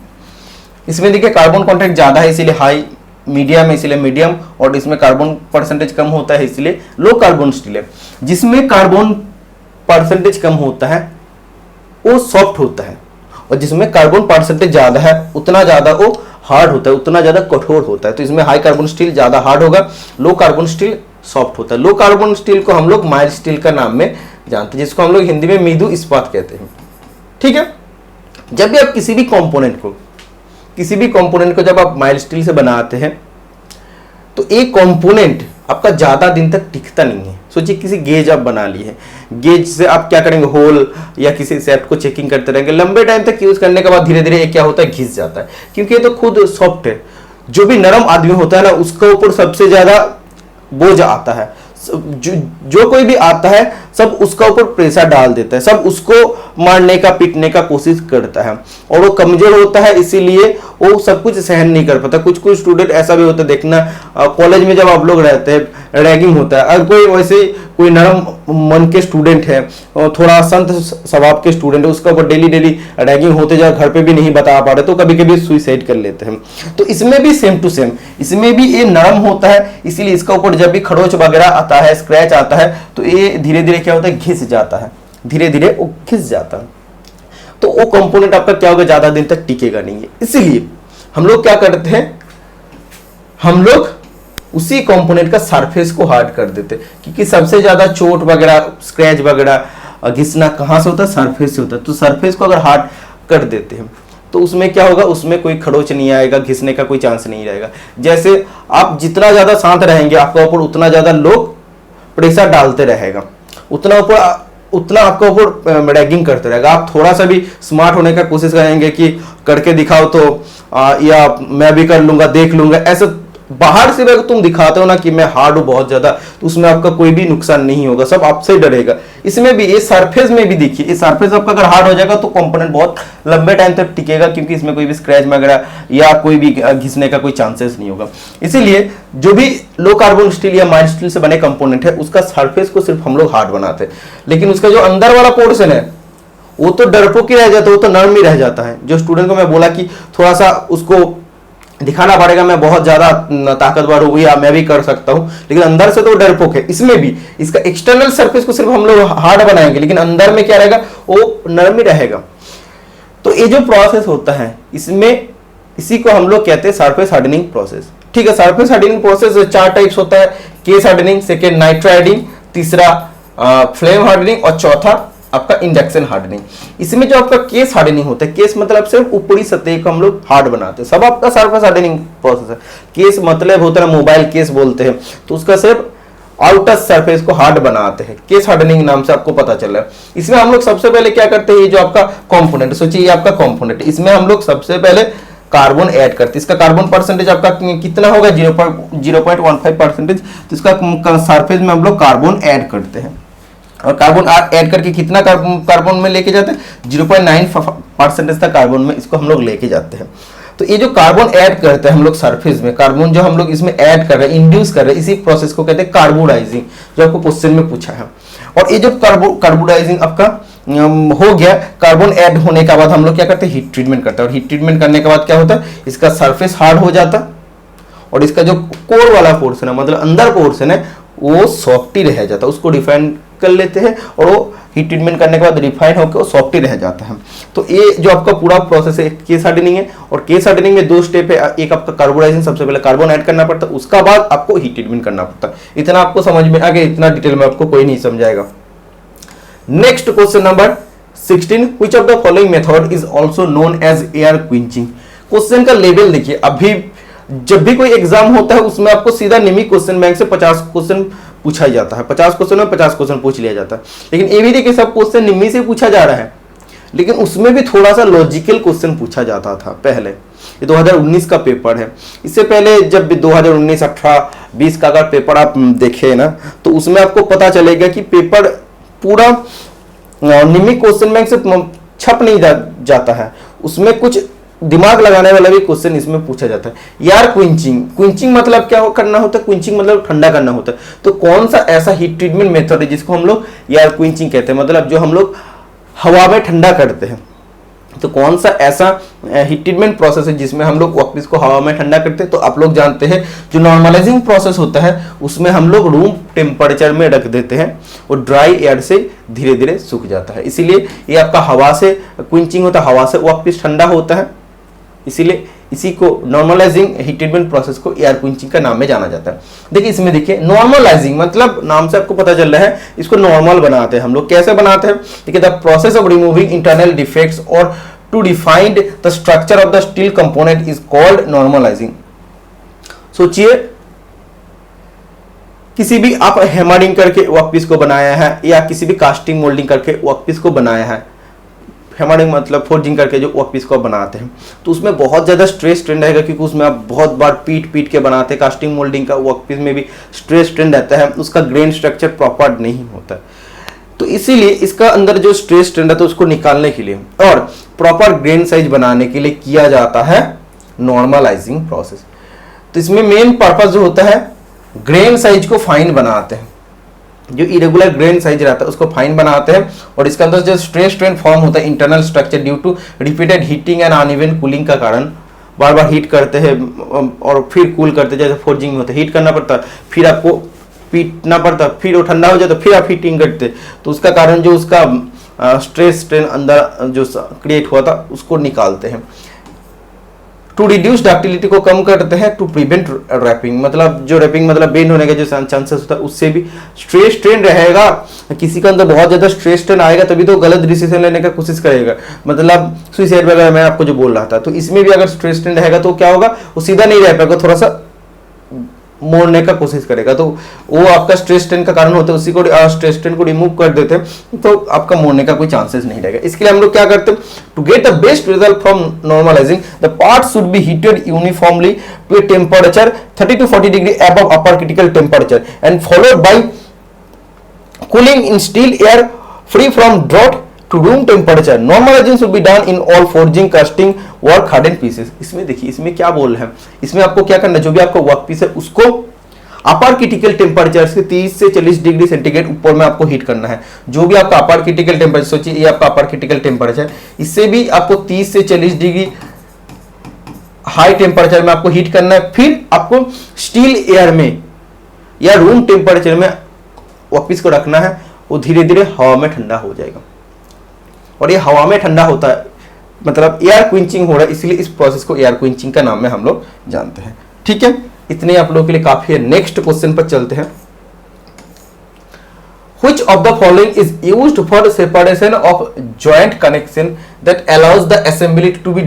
इसमें देखिए कार्बन कंटेंट ज्यादा है इसीलिए हाई, मीडियम है इसीलिए मीडियम, और इसमें कार्बन परसेंटेज कम होता है इसलिए लो कार्बन स्टील है। जिसमें कार्बन परसेंटेज कम होता है वो सॉफ्ट होता है, और जिसमें कार्बन परसेंटेज ज्यादा है उतना ज्यादा वो हार्ड होता है, उतना ज्यादा कठोर होता है। तो इसमें हाई कार्बन स्टील ज्यादा हार्ड होगा, लो कार्बन स्टील सॉफ्ट होता है। लो कार्बन स्टील को हम लोग माइल्ड स्टील का नाम में जानते हैं, जिसको हम लोग हिंदी में मृदु इस्पात कहते हैं। ठीक है, जब भी आप किसी भी कंपोनेंट को जब आप माइल्ड स्टील से बनाते हैं तो एक कंपोनेंट आपका ज्यादा दिन तक टिकता नहीं है। सोचिए किसी गेज आप बना लिए हैं, गेज से आप क्या करेंगे, होल या किसी शेफ्ट को चेकिंग करते रहेंगे, लंबे टाइम तक यूज करने के बाद धीरे धीरे क्या होता है, घिस जाता है, क्योंकि ये तो खुद सॉफ्ट है। जो भी नरम आदमी होता है ना, उसके ऊपर सबसे ज्यादा बोझ आता है, जो कोई भी आता है सब उसका ऊपर प्रेशर डाल देता है, सब उसको मारने का पीटने का कोशिश करता है, और वो कमजोर होता है इसीलिए वो सब कुछ सहन नहीं कर पाता। कुछ कुछ स्टूडेंट ऐसा भी होता है, देखना कॉलेज में जब आप लोग रहते हैं रैगिंग होता है, अगर कोई वैसे कोई नरम मन के स्टूडेंट है और थोड़ा संत स्वभाव के स्टूडेंट है, उसका ऊपर डेली डेली रैगिंग होते जाए, घर पे भी नहीं बता पा रहे तो कभी कभी सुसाइड कर लेते हैं। तो इसमें भी सेम टू सेम, इसमें भी ये नरम होता है इसीलिए इसका ऊपर जब भी खरोच वगैरह आता है, स्क्रैच आता है, तो ये धीरे धीरे क्या होता है, घिस जाता है, धीरे धीरे वो घिस जाता है। तो वो कंपोनेंट आपका क्या होगा, ज्यादा दिन तक टिकेगा नहीं है। इसीलिए हम लोग क्या करते हैं, हम लोग उसी कंपोनेंट का सरफेस को हार्ड कर देते हैं, क्योंकि सबसे ज्यादा चोट वगैरह स्क्रैच वगैरह घिसना कहां से होता है, सरफेस से होता है। तो सरफेस को अगर हार्ड कर देते हैं तो उसमें क्या होगा, उसमें कोई खरोच नहीं आएगा, घिसने का कोई चांस नहीं रहेगा। जैसे आप जितना ज्यादा शांत रहेंगे आपका ऊपर उतना ज्यादा लोग प्रेशर डालते रहेगा, उतना आपका ऊपर रैगिंग करते रहेगा। आप थोड़ा सा भी स्मार्ट होने का कोशिश करेंगे कि करके दिखाओ तो या मैं भी कर लूंगा, देख लूंगा, ऐसे बाहर से अगर तुम दिखाते हो ना कि मैं हार्ड हूं बहुत ज्यादा, तो उसमें आपका कोई भी नुकसान नहीं होगा, सब आपसे डरेगा। इसमें भी ये सरफेस में भी देखिए, ये सरफेस आपका अगर हार्ड हो जाएगा तो कंपोनेंट बहुत लंबे टाइम तक टिकेगा, क्योंकि इसमें कोई भी स्क्रैच वगैरह या कोई भी घिसने का कोई चांसेस नहीं होगा। इसीलिए जो भी लो कार्बन स्टील या माइल्ड स्टील से बने कंपोनेंट है उसका सरफेस को सिर्फ हम लोग हार्ड बनाते हैं, लेकिन उसका जो अंदर वाला पोर्शन है वो तो डरपोक ही रह जाता है, वो तो नरम ही रह जाता है। जो स्टूडेंट को मैं बोला कि थोड़ा सा उसको दिखाना पड़ेगा मैं बहुत ज्यादा ताकतवर हूं या मैं भी कर सकता हूं, लेकिन अंदर से तो डरपोक है। इसमें भी इसका एक्सटर्नल सरफेस को सिर्फ हम लोग हार्ड बनाएंगे, लेकिन अंदर में क्या रहेगा, वो नरम ही रहेगा। तो ये जो प्रोसेस होता है इसमें, इसी को हम लोग कहते हैं सरफेस हार्डनिंग प्रोसेस। ठीक है, सरफेस हार्डनिंग प्रोसेस 4 टाइप्स होता है, case hardening, second nitro hardening, तीसरा फ्लेम हार्डनिंग और चौथा आपका इंडक्शन हार्डनिंग। इसमें जो आपका केस हार्डनिंग होता है, केस मतलब सिर्फ ऊपरी सतह को हम लोग हार्ड बनाते हैं, सब आपका सरफेस हार्डनिंग प्रोसेस है। केस मतलब होता है मोबाइल केस बोलते हैं, तो उसका सिर्फ आउटर सरफेस को हार्ड बनाते हैं, केस हार्डनिंग नाम से आपको पता चला है। इसमें हम लोग सबसे पहले क्या करते हैं, ये जो आपका कंपोनेंट, सोचिए ये आपका कंपोनेंट, इसमें हम लोग सबसे पहले कार्बन ऐड करते हैं। इसका कार्बन परसेंटेज आपका कितना होगा, 0.15%। तो इसका सरफेस में हम लोग कार्बन ऐड करते हैं, और कार्बन ऐड करके कितना कार्बन में लेके जाते हैं, 0.9% तक कार्बन में इसको हम लोग लेके जाते हैं। तो ये जो कार्बन ऐड करते हैं हम लोग सरफेस में, कार्बन जो हम लोग इसमें ऐड कर रहे हैं, इंड्यूस कर रहे हैं, इसी प्रोसेस को कहते हैं कार्बोडाइजिंग, जो आपको क्वेश्चन में पूछा है। और ये जो कार्बोडाइजिंग आपका हो गया, कार्बन ऐड होने के बाद हम लोग क्या करते हैं, हीट ट्रीटमेंट करते हैं, और हीट ट्रीटमेंट करने के बाद क्या होता है, इसका सरफेस हार्ड हो जाता है, और इसका जो कोर वाला पोर्शन है, मतलब अंदर पोर्शन है, वो सॉफ्ट ही रह जाता है। उसको रिफाइन कर लेते हैं और वो हीट ट्रीटमेंट करने के बाद रिफाइन होकर वो सॉफ्ट ही रह जाता है। तो ये जो आपका पूरा प्रोसेस है केस हार्डनिंग है, और केस हार्डनिंग में 2 स्टेप है। एक आपका कार्बोडाइजिंग, सबसे पहले कार्बन ऐड करना पड़ता है, उसका बाद आपको हीट ट्रीटमेंट करना पड़ता है। इतना आपको समझ में आ गया, इतना डिटेल में आपको कोई नहीं समझाएगा। Next question number 16, which of the following method is also known as air quenching. Question का लेवल देखिए, अभी जब भी कोई एग्जाम होता है उसमें आपको सीधा निमी क्वेश्चन बैंक से 50 क्वेश्चन पूछा ही जाता है, 50 क्वेश्चन में 50 क्वेश्चन पूछ लिया जाता है। लेकिन ये भी देखिए सब क्वेश्चन निमी से पूछा जा रहा है, लेकिन उसमें भी थोड़ा सा लॉजिकल क्वेश्चन पूछा जाता था पहले। ये 2019 का पेपर है। इससे पहले जब 2019, 18, 20 का अगर पेपर आप देखें ना, तो उसमें आपको पता चलेगा कि पेपर पूरा निमी क्वेश्चन बैंक से छप नहीं जाता है, उसमें कुछ दिमाग लगाने वाला भी क्वेश्चन इसमें पूछा जाता है। यार क्विंचिंग मतलब क्या करना होता है? क्विंचिंग मतलब ठंडा करना होता है। तो कौन सा ऐसा हीट ट्रीटमेंट मेथड है जिसको हम लोग यार क्विंचिंग कहते हैं, मतलब जो हम लोग हवा में ठंडा करते हैं। तो कौन सा ऐसा हीट ट्रीटमेंट प्रोसेस है जिसमें हम लोग वर्कपीस को हवा में ठंडा करते हैं? तो आप लोग जानते हैं जो नॉर्मलाइजिंग प्रोसेस होता है उसमें हम लोग रूम टेम्परेचर में रख देते हैं और ड्राई एयर से धीरे धीरे सूख जाता है। इसीलिए ये आपका हवा से क्विंचिंग होता है, हवा से वर्कपीस ठंडा होता है। इसीलिए इसी को नॉर्मलाइजिंग हीट ट्रीटमेंट प्रोसेस को एयर क्विंचिंग का नाम में जाना जाता है। देखिए इसमें देखिए नॉर्मलाइजिंग मतलब नाम से आपको पता चल रहा है, इसको नॉर्मल बनाते हैं हम लोग। कैसे बनाते हैं? देखिए the process of removing internal defects और to define the structure of the steel component is called normalizing. सोचिए किसी भी आप हैमरिंग करके वर्कपीस को बनाया है या किसी भी कास्टिंग मोल्डिंग करके वर्कपीस को बनाया है। हैमरिंग मतलब फोर्जिंग करके जो वर्कपीस को बनाते हैं, तो उसमें बहुत ज़्यादा स्ट्रेस स्ट्रेन रहेगा क्योंकि उसमें आप बहुत बार पीट के बनाते हैं। कास्टिंग मोल्डिंग का वर्कपीस में भी स्ट्रेस स्ट्रेन रहता है, उसका ग्रेन स्ट्रक्चर प्रॉपर नहीं होता। तो इसीलिए इसका अंदर जो स्ट्रेस स्ट्रेन रहता है उसको निकालने के लिए और प्रॉपर ग्रेन साइज बनाने के लिए किया जाता है नॉर्मलाइजिंग प्रोसेस। तो इसमें मेन पर्पस जो होता है ग्रेन साइज को फाइन बनाते हैं। जो इरेगुलर ग्रेन साइज रहता है उसको फाइन बनाते हैं और इसके अंदर जो स्ट्रेस स्ट्रेन फॉर्म होता है internal structure due to repeated heating and uneven cooling का कारण, बार बार हीट करते हैं और फिर कूल करते हैं। जैसे फोर्जिंग में होता है हीट करना पड़ता है, फिर आपको पीटना पड़ता है, फिर वो ठंडा हो जाता है, फिर आप हीटिंग करते, तो उसका कारण जो उसका स्ट्रेस स्ट्रेन अंदर जो क्रिएट हुआ था उसको निकालते हैं। टू रिड्यूस डक्टिलिटी को कम करते हैं, टू प्रिवेंट रैपिंग मतलब जो रैपिंग मतलब बेंड होने का जो चांसेस होता है उससे भी स्ट्रेस स्ट्रेन रहेगा। किसी का अंदर बहुत ज्यादा स्ट्रेस स्ट्रेन आएगा तभी तो गलत डिसीजन लेने का कोशिश करेगा, मतलब सुसाइड वगैरह मैं आपको जो बोल रहा था। तो इसमें भी अगर स्ट्रेस स्ट्रेन रहेगा तो क्या होगा, वो सीधा नहीं रह पाएगा, थोड़ा सा मोड़ने का कोशिश करेगा, तो वो आपका स्ट्रेस स्ट्रेन का कारण होता है। उसी को स्ट्रेस स्ट्रेन को रिमूव कर देते हैं तो आपका मोड़ने का कोई चांसेस नहीं रहेगा। इसके लिए हम लोग क्या करते हैं, to get the best result from normalizing the part should be heated uniformly to a temperature 30 to 40 degree above upper critical temperature and followed by cooling in steel air free from draught to room temperature. Normalizing should be done in all forging casting work harden pieces. इसमें देखिए इसमें क्या बोल रहे हैं, इसमें आपको क्या करना है, जो भी आपका वर्क पीस है उसको अपर क्रिटिकल टेम्परेचर से 30 से 40 डिग्री सेंटीग्रेड ऊपर में आपको हीट करना है। जो भी आपका अपर क्रिटिकल टेम्परेचर, सोचिए ये आपका अपर क्रिटिकल टेम्परेचर, इससे भी आपको 30 से 40 डिग्री हाई टेम्परेचर में आपको हीट करना है। फिर आपको स्टील एयर में या रूम टेम्परेचर में वर्कपीस को रखना है, वो धीरे धीरे हवा में ठंडा हो जाएगा। और ये हवा में ठंडा होता है मतलब एयर क्विंचिंग हो रहा है, इसलिए इस प्रोसेस को एयर क्विंचिंग का नाम में हम लोग जानते हैं। ठीक है, इतने आप लोगों के लिए काफी है। नेक्स्ट क्वेश्चन पर चलते हैं। Which of the following is used for separation of joint connection that allows the assembly to be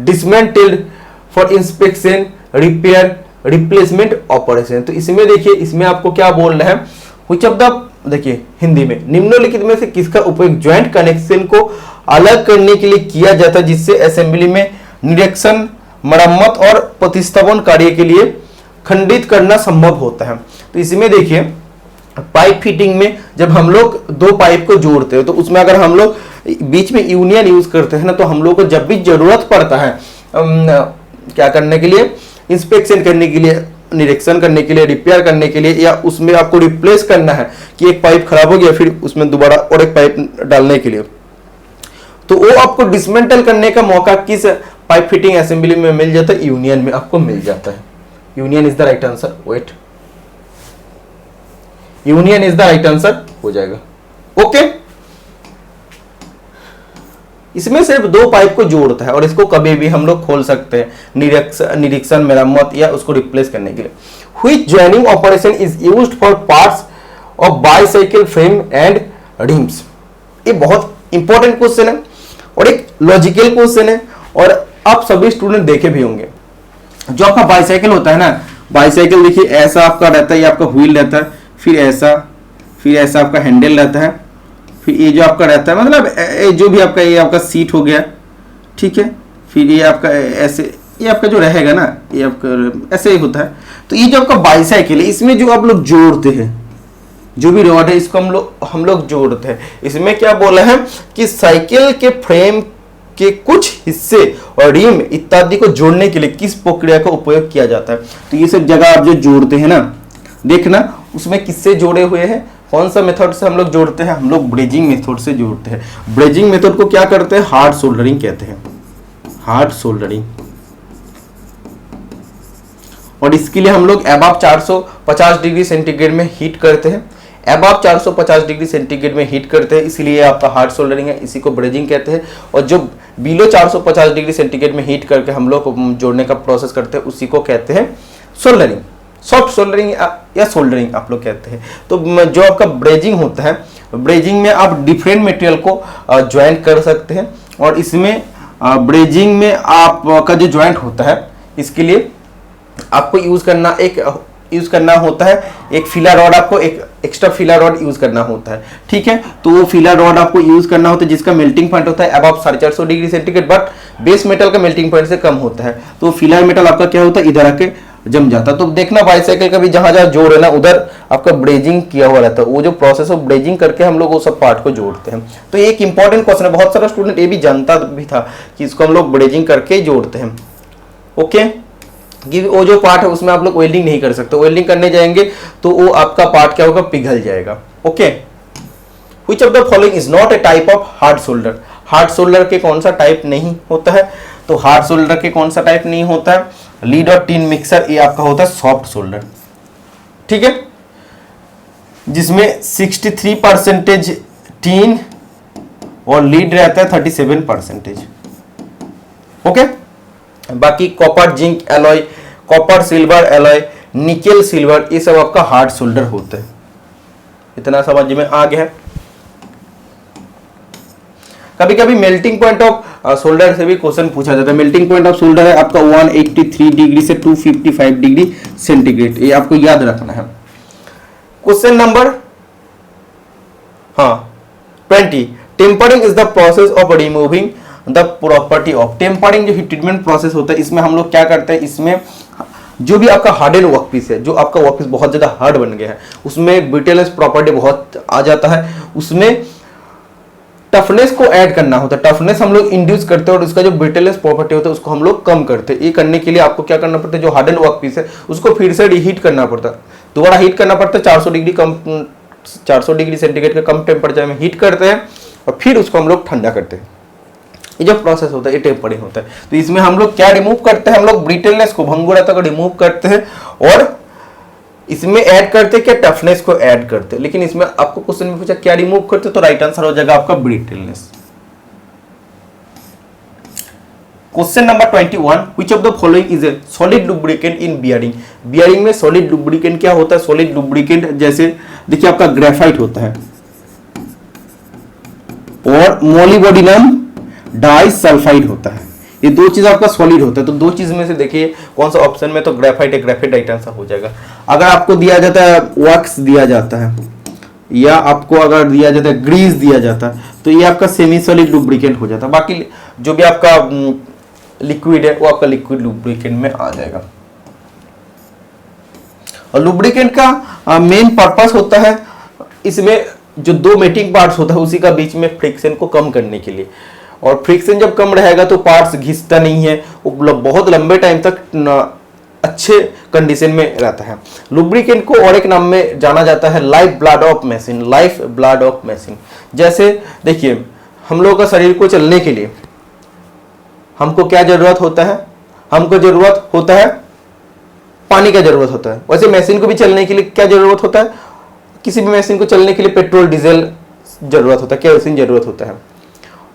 dismantled for inspection, repair, replacement operation? तो इसमें देखिए इसमें आपको क्या बोल रहे हैं, Which of the देखिए हिंदी में निम्नलिखित में से किसका उपयोग ज्वाइंट कनेक्शन को अलग करने के लिए किया जाता है जिससे असेंबली में निरीक्षण, मरम्मत और प्रतिस्थापन कार्य के लिए खंडित करना संभव होता है। तो इसमें देखिए पाइप फिटिंग में जब हम लोग दो पाइप को जोड़ते हैं तो उसमें अगर हम लोग बीच में यूनियन यूज करते हैं ना, तो हम लोग को जब भी जरूरत पड़ता है क्या करने के लिए, इंस्पेक्शन करने के लिए, निरीक्षण करने के लिए, रिपेयर करने के लिए, या उसमें आपको रिप्लेस करना है कि एक पाइप खराब हो गया फिर उसमें दोबारा और एक पाइप डालने के लिए, तो वो आपको डिसमेंटल करने का मौका किस पाइप फिटिंग असेंबली में मिल जाता है, यूनियन में आपको मिल जाता है। Union is the right answer. Wait, union is the right answer हो जाएगा। ओके, इसमें सिर्फ दो पाइप को जोड़ता है और इसको कभी भी हम लोग खोल सकते हैं निरीक्षण, मरम्मत या उसको रिप्लेस करने के लिए। Which joining operation is used for parts of bicycle frame and RIMS. ये बहुत इंपॉर्टेंट क्वेश्चन है और एक लॉजिकल क्वेश्चन है, और आप सभी स्टूडेंट देखे भी होंगे। जो आपका बाईसाइकिल होता है ना, बाईसाइकिल देखिए ऐसा आपका रहता है, ये आपका व्हील रहता है, फिर ऐसा आपका हैंडल रहता है, फिर ये जो आपका रहता है मतलब जो भी आपका ये आपका सीट हो गया, ठीक है, फिर ये आपका ऐसे ये आपका जो रहेगा ना ये आपका ऐसे ही होता है। तो ये जो आपका बाईसाइकिल है इसमें जो आप लोग जोड़ते हैं, जो भी रॉड है इसको हम लोग जोड़ते हैं। इसमें क्या बोला है कि साइकिल के फ्रेम के कुछ हिस्से और रिम इत्यादि को जोड़ने के लिए किस प्रक्रिया का उपयोग किया जाता है। तो ये सब जगह आप जो जोड़ते हैं ना, देखना उसमें किससे जोड़े हुए हैं, कौन सा मेथड से हम लोग जोड़ते हैं, हम लोग ब्रेजिंग मेथड से जोड़ते हैं। ब्रेजिंग मेथड को क्या करते हैं, हार्ड सोल्डरिंग कहते हैं, हार्ड सोल्डरिंग। और इसके लिए हम लोग अबव 450 डिग्री सेंटीग्रेड में हीट करते हैं, अबव 450 डिग्री सेंटीग्रेड में हीट करते हैं, इसलिए आपका हार्ड सोल्डरिंग है, इसी को ब्रेजिंग कहते हैं। और जो बिलो 450 डिग्री सेंटीग्रेड में हीट करके हम लोग जोड़ने का प्रोसेस करते हैं उसी को कहते हैं सोल्डरिंग, सॉफ्ट सोल्डरिंग या सोल्डरिंग आप लोग कहते हैं। तो जो आपका ब्रेजिंग होता है, ब्रेजिंग में आप डिफरेंट मटेरियल को ज्वाइंट कर सकते हैं, और इसमें ब्रेजिंग में आपका जो ज्वाइंट होता है इसके लिए आपको यूज करना होता है एक फिलर रॉड, आपको एक एक्स्ट्रा फिलर रॉड यूज करना होता है, ठीक है। तो वो फिलर रॉड आपको यूज करना होता है जिसका मेल्टिंग पॉइंट होता है above 450 degree centigrade, but base metal का मेल्टिंग पॉइंट से कम होता है। तो फिलर मेटल आपका क्या होता है, इधर आके जम जाता है। तो देखना बाईसाइकिल का भी जहां जहां जोड़ है ना उधर आपका ब्रेजिंग किया हुआ रहता है, वो जो प्रोसेस ऑफ ब्रेजिंग करके हम लोग वो सब पार्ट को जोड़ते हैं। तो एक इंपॉर्टेंट क्वेश्चन है, बहुत सारा स्टूडेंट ये भी जानता भी था कि इसको हम लोग ब्रेजिंग करके जोड़ते हैं। ओके, कि वो जो पार्ट है उसमें आप लोग वेल्डिंग नहीं कर सकते, वेल्डिंग करने जाएंगे तो वो आपका पार्ट क्या होगा, पिघल जाएगा। Okay, which of the following is not a type of hard solder. Hard solder के कौन सा टाइप नहीं होता है, तो हार्ड सोल्डर के कौन सा टाइप नहीं होता है, लीड और टीन मिक्सर, ये आपका होता है सॉफ्ट सोल्डर, ठीक है, जिसमें 63% टीन और लीड रहता है 37%। ओके, बाकी copper zinc alloy, copper silver alloy, nickel silver, ये सब आपका हार्ड सोल्डर होता है। इतना समझ में आ गया है। कभी कभी मेल्टिंग पॉइंट ऑफ सोल्डर से भी क्वेश्चन पूछा जाता है। मेल्टिंग पॉइंट ऑफ सोल्डर है आपका 183 डिग्री से 255 डिग्री सेंटीग्रेड, ये आपको याद रखना है। Question number 20, tempering is the process of removing the property of. Tempering जो हीट ट्रीटमेंट प्रोसेस होता है इसमें हम लोग क्या करते हैं, इसमें जो भी आपका हार्डन वर्कपीस है, जो आपका वर्कपीस बहुत ज्यादा हार्ड बन गया है, उसमें ब्रिटलनेस प्रॉपर्टी बहुत आ जाता है, उसमें टफनेस को ऐड करना होता है। टफनेस हम लोग इंड्यूस करते हैं और उसका जो ब्रिटलनेस प्रॉपर्टी होता है उसको हम लोग कम करते हैं। ये करने के लिए आपको क्या करना पड़ता है, जो हार्डन वर्कपीस है उसको फिर से रीहीट करना पड़ता है, दोबारा हीट करना पड़ता है, 400 डिग्री सेंटीग्रेड के कम टेम्परेचर में हीट करते हैं और फिर उसको हम लोग ठंडा करते हैं। ये जो प्रोसेस होता है ये टेम्परिंग होता है। तो इसमें हम लोग क्या रिमूव करते हैं, हम लोग ब्रिटलनेस को, भंगुरता को रिमूव करते हैं और इसमें ऐड करते हैं क्या, टफनेस को ऐड करते हैं। लेकिन इसमें आपको क्वेश्चन में पूछा क्या रिमूव करते, तो राइट आंसर हो जाएगा आपका brittleness. Question number 21, which of the following is A solid lubricant in bearing. Bearing में सॉलिड लुब्रिकेंट क्या होता है, सॉलिड लुब्रिकेंट जैसे देखिए आपका ग्रेफाइट होता है और मोलिब्डेनम डाइसल्फाइड होता है। ये दो चीज आपका सॉलिड होता है। तो दो चीज में से देखिए कौन सा ऑप्शन में, तो ग्रेफाइट है, ग्रेफाइट राइट आंसर हो जाएगा। अगर आपको दिया जाता है वैक्स दिया जाता है या आपको अगर दिया जाता है ग्रीस दिया जाता है तो ये आपका सेमी सॉलिड लुब्रिकेंट हो जाता है। बाकी जो भी आपका लिक्विड है वो आपका लिक्विड लुब्रिकेंट में आ जाएगा। और लुब्रिकेंट का मेन पर्पस होता है इसमें जो दो मेटिंग पार्ट्स होता है उसी का बीच में फ्रिक्शन को कम करने के लिए। और फ्रिक्शन जब कम रहेगा तो पार्ट्स घिसता नहीं है, वो बहुत लंबे टाइम तक अच्छे कंडीशन में रहता है। लुब्रिकेंट को और एक नाम में जाना जाता है life blood of machine, life blood of machine. जैसे देखिए हम लोगों का शरीर को चलने के लिए हमको क्या जरूरत होता है, हमको जरूरत होता है पानी का जरूरत होता है। वैसे मशीन को भी चलने के लिए क्या जरूरत होता है, किसी भी मशीन को चलने के लिए पेट्रोल डीजल जरूरत होता है, केरोसिन जरूरत होता है।